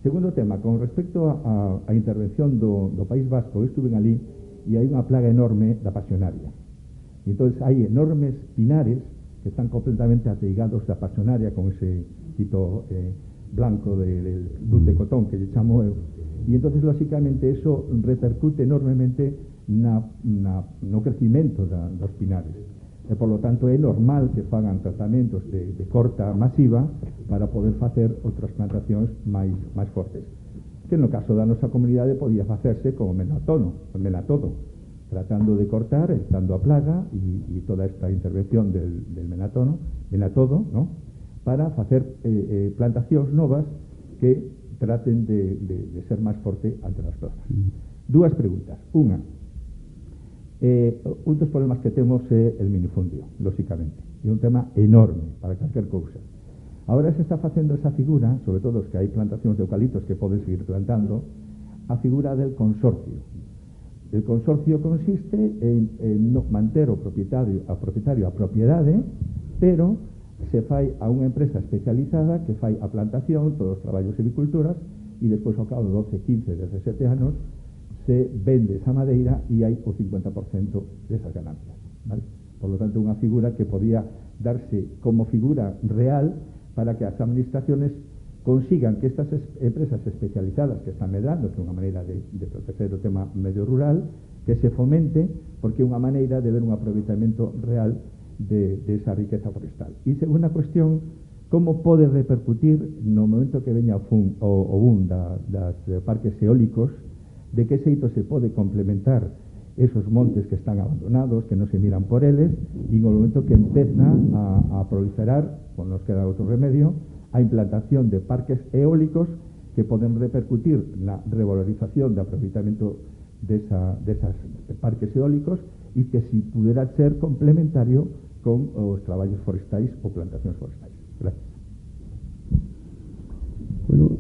Segundo tema, con respecto a intervención do País Vasco, eu estuve ali e hai unha plaga enorme da pasionaria. E entón hai enormes pinares que están completamente ateigados da pasionaria con ese fito blanco de luz de cotón que lle chamo eu. E entón, lógicamente, eso repercute enormemente no crecimento dos pinares. E, por lo tanto, é normal que fagan tratamentos de corta masiva para poder facer outras plantacións máis fortes. Que no caso da nosa comunidade podía facerse como melatodo, tratando de cortar, evitando a plaga e toda esta intervención del melatodo, ¿no?, para facer plantacións novas que traten de ser máis forte ante as plagas. Dúas preguntas. Unha, un dos problemas que temos é el minifundio, lógicamente. É un tema enorme para calquer cousa. Agora se está facendo esa figura, sobre todo os que hai plantacións de eucaliptos que poden seguir plantando, a figura del consorcio. El consorcio consiste en manter o propietario a propiedade, pero se fai a unha empresa especializada que fai a plantación, todos os traballos de silviculturas, e despois ao cabo de 12, 15, 17 anos se vende esa madeira e hai o 50% desas ganancias, ¿vale? Por lo tanto, unha figura que podía darse como figura real para que as administraciones consigan que estas empresas especializadas que están medrando, que é unha maneira de proteger o tema medio rural, que se fomente, porque é unha maneira de ver un aproveitamento real de esa riqueza forestal. E segunda cuestión, como pode repercutir no momento que veña o boom das parques eólicos, de que xeito se pode complementar esos montes que están abandonados, que non se miran por eles, e no momento que empeza a proliferar, con nos queda outro remedio, a implantación de parques eólicos que poden repercutir na revalorización de aproveitamento desas parques eólicos e que si pudera ser complementario con os traballos forestais ou plantacións forestais. Gracias. Bueno,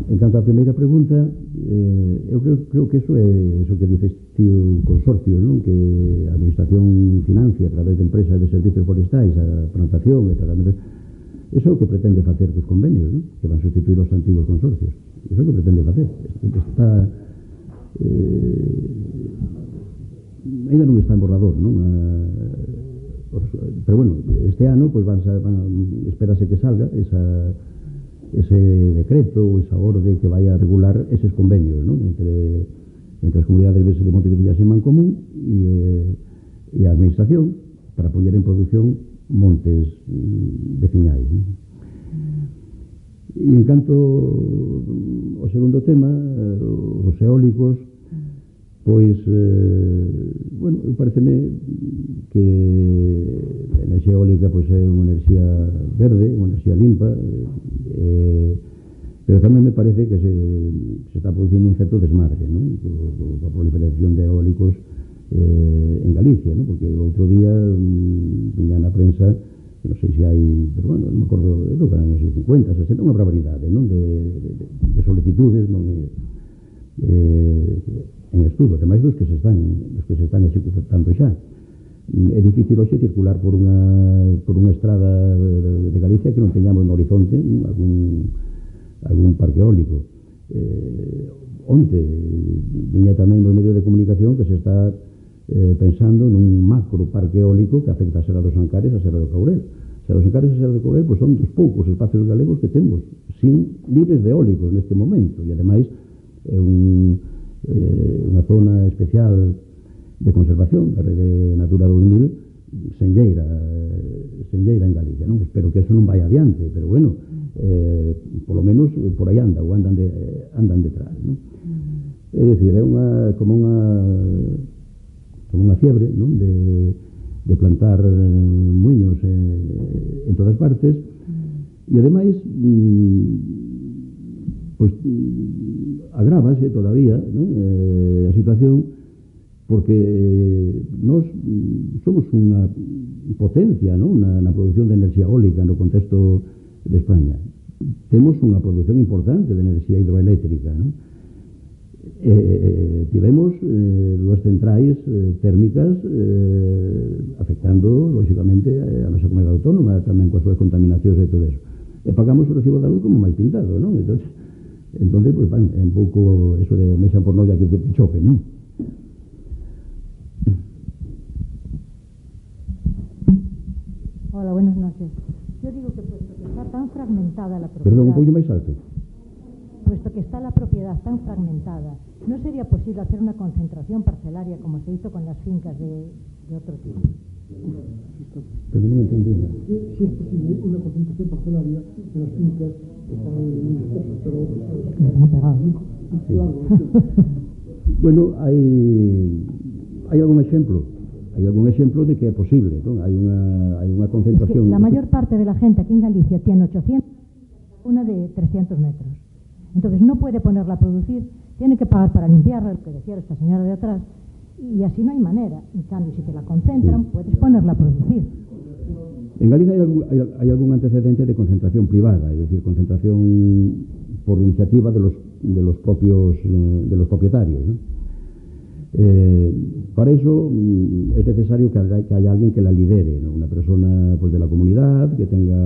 en canto á primeira pregunta, eu creo que eso é eso que dices ti, o consorcio, non? Que a administración financia a través de empresas de servicios forestais a plantación e tratamento. Eso é o que pretende facer cos convenios, non? Que van sustituir os antigos consorcios. Eso é o que pretende facer. Está ainda non está en borrador, non? Pero bueno, este ano pues espérase que salga ese decreto ou esa orde que vai a regular eses convenios, ¿no?, entre as comunidades de Montevideo e Mancomún e a administración para poñer en produción montes veciñais, ¿no? E en canto ao segundo tema, os eólicos, pois, bueno, pareceme que a enerxía eólica pois é unha enerxía verde, unha enerxía limpa, pero tamén me parece que se está producindo un certo desmadre, ¿no?, coa proliferación de eólicos en Galicia, ¿no?, porque outro día viña na prensa que non sei se hai, pero bueno, non me acordo, eu creo que eran, non sei, 50, 60, unha barbaridade, non, de solicitudes, non, en estudo, ademais dos que se están executando xa. É difícil hoxe circular por unha estrada de Galicia que non teñamos no horizonte algún parque eólico. Onte viña tamén nos medios de comunicación que se está pensando nun macro parque eólico que afecta a Serra dos Ancares e a Serra do Courel. Serra dos Ancares e a Serra do Courel pois son dos poucos espacios galegos que temos libres de eólicos neste momento, e ademais é unha zona especial de conservación da Rede Natura 2000 senlleira en Galicia, non? Espero que eso non vai adiante, pero bueno, polo menos por aí anda, ou andan detrás, non? É dicir, é como unha fiebre, non?, de plantar muiños en todas partes, e ademais pois agrávase todavía, non, a situación, porque nós somos unha potencia, non?, na produción de enerxía eólica no contexto de España. Temos unha produción importante de enerxía hidroeléctrica, non? Tivemos dúas centrais térmicas afectando, lógicamente, a nosa comunidade autónoma, tamén coas súas contaminacións e todo eso. E pagamos o recibo da luz como máis pintado, non? Entonces pues, é un pouco eso de mesa por noia que te pichope, non? Hola, buenas noches. Yo digo que puesto que está tan fragmentada la propiedad... Perdón, un pouco máis alto. Puesto que está la propiedad tan fragmentada, ¿no sería posible hacer una concentración parcelaria como se hizo con las fincas de otro tipo? Pero non entendí. Si es posible una concentración parcelaria de las fincas que están en pero están pegados. Bueno, hai algún exemplo. Hai algún exemplo de que é posible, non? Hai unha concentración... Es que la mayor parte de la gente aquí en Galicia tiene 800, una de 300 metros. Entonces no puede ponerla a producir, tiene que pagar para limpiarla, lo que decía esta señora de atrás, y así no hay manera. En cambio, si te la concentran, puedes ponerla a producir. En Galicia hay algún antecedente de concentración privada, es decir, concentración por iniciativa de los propietarios, ¿no? Para eso es necesario que haya alguien que la lidere, ¿no? Una persona pues de la comunidad que tenga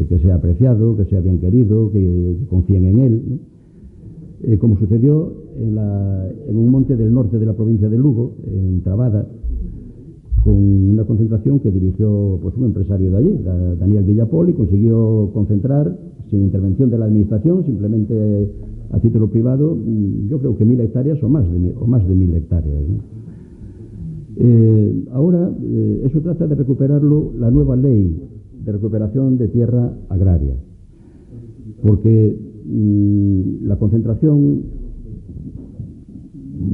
que sea apreciado, que sea bien querido, que confíen en él, ¿no? Como sucedió en un monte del norte de la provincia de Lugo, en Trabada, con una concentración que dirigió pues un empresario de allí, Daniel Villapol, y consiguió concentrar sin intervención de la administración, simplemente a título privado, yo creo que 1.000 hectáreas o más de 1.000 hectáreas, ¿no? Ahora eso trata de recuperarlo la nueva ley de recuperación de tierra agraria, porque la concentración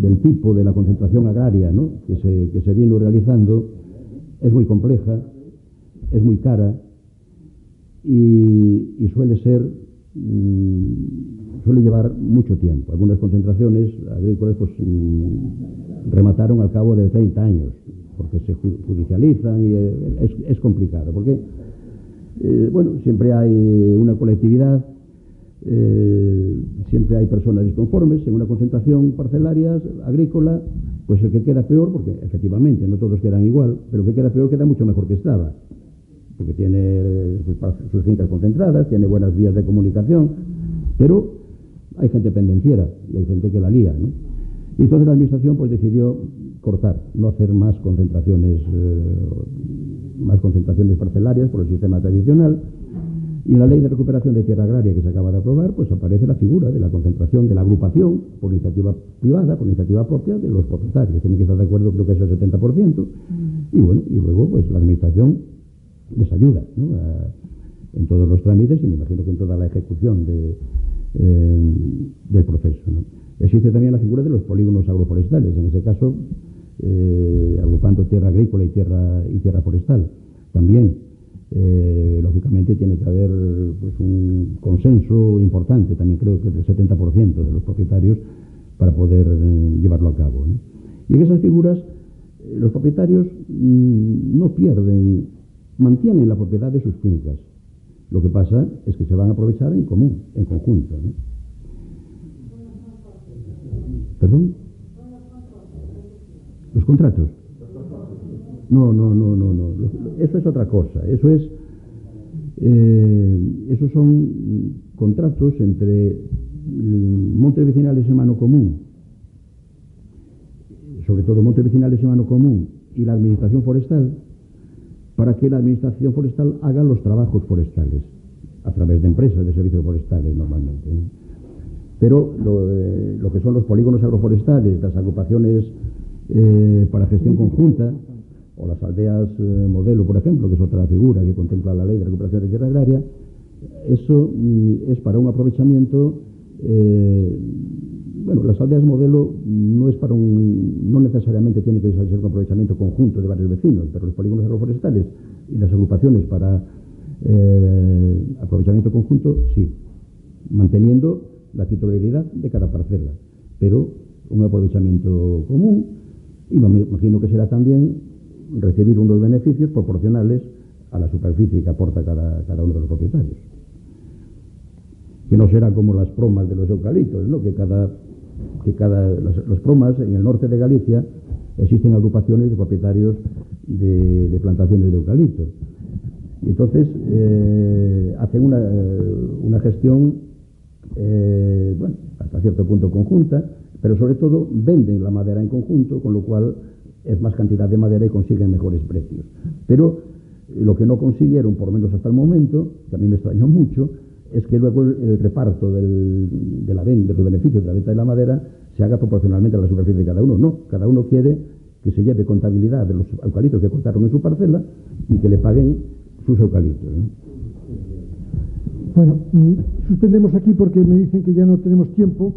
del tipo de la concentración agraria, ¿no?, que se vino realizando es muy compleja, es muy cara y suele llevar mucho tiempo. Algunas concentraciones agrícolas pues remataron al cabo de 30 años porque se judicializan y es complicado porque bueno, siempre hay una colectividad, siempre hay personas disconformes. En una concentración parcelaria agrícola, pues el que queda peor, porque efectivamente no todos quedan igual, pero el que queda peor queda mucho mejor que estaba, porque tiene sus fincas concentradas, tiene buenas vías de comunicación, pero hay gente pendenciera y hay gente que la lía, ¿no? Y entonces la administración pues decidió cortar, no hacer más concentraciones parcelarias por el sistema tradicional, Y en la Ley de Recuperación de Tierra Agraria que se acaba de aprobar, pues aparece la figura de la concentración, de la agrupación por iniciativa privada, por iniciativa propia de los propietarios. Tienen que estar de acuerdo, creo que es el 70%, y bueno, y luego pues la Administración les ayuda, ¿no?, en todos los trámites y me imagino que en toda la ejecución del proceso, ¿no? Existe también la figura de los polígonos agroforestales, en ese caso agrupando tierra agrícola y tierra forestal. También, lógicamente, tiene que haber pues, un consenso importante, también creo que del 70% de los propietarios para poder llevarlo a cabo, ¿no? Y en esas figuras los propietarios no pierden, mantienen la propiedad de sus fincas. Lo que pasa es que se van a aprovechar en común, en conjunto, ¿no? ¿Perdón? ¿Los contratos? No. Eso es otra cosa. Esos son contratos entre montes vecinales en mano común, sobre todo montes vecinales en mano común y la Administración Forestal, para que la Administración Forestal haga los trabajos forestales a través de empresas de servicios forestales normalmente, ¿no? Pero lo que son los polígonos agroforestales, las agrupaciones para gestión conjunta o las aldeas modelo, por ejemplo, que es otra figura que contempla la Ley de Recuperación de Tierra Agraria, eso es para un aprovechamiento. Bueno, las aldeas modelo no es para no necesariamente tiene que ser un aprovechamiento conjunto de varios vecinos, pero los polígonos agroforestales y las agrupaciones para aprovechamiento conjunto, sí, manteniendo la titularidad de cada parcela, pero un aprovechamiento común, y me imagino que será también recibir unos beneficios proporcionales a la superficie que aporta cada uno de los propietarios. Que no será como las promas de los eucaliptos, ¿no? Las promas en el norte de Galicia existen agrupaciones de propietarios de plantaciones de eucaliptos. Y entonces hacen una gestión, bueno, hasta cierto punto conjunta, pero sobre todo venden la madera en conjunto, con lo cual es más cantidad de madera y consiguen mejores precios. Pero lo que no consiguieron, por lo menos hasta el momento, que a mí me extrañó mucho, es que luego el reparto de los beneficios de la venta de la madera se haga proporcionalmente a la superficie de cada uno. No, cada uno quiere que se lleve contabilidad de los eucaliptos que cortaron en su parcela y que le paguen sus eucaliptos, ¿no? Bueno, suspendemos aquí porque me dicen que ya no tenemos tiempo,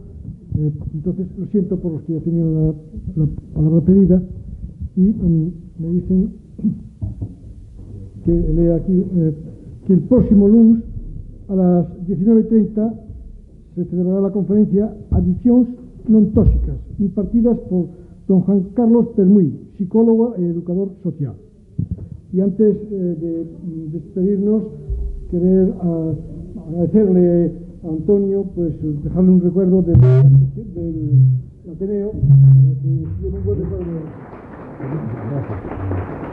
entonces lo siento por los que ya tenían la palabra pedida, y me dicen que lea aquí que el próximo lunes a las 19:30 se celebrará la conferencia Adiccións non tóxicas, impartidas por don Juan Carlos Permuy, psicólogo e educador social. Y antes de despedirnos, querer agradecerle a Antonio, pues dejarle un recuerdo del Ateneo, para que lleve un buen recuerdo. Gracias.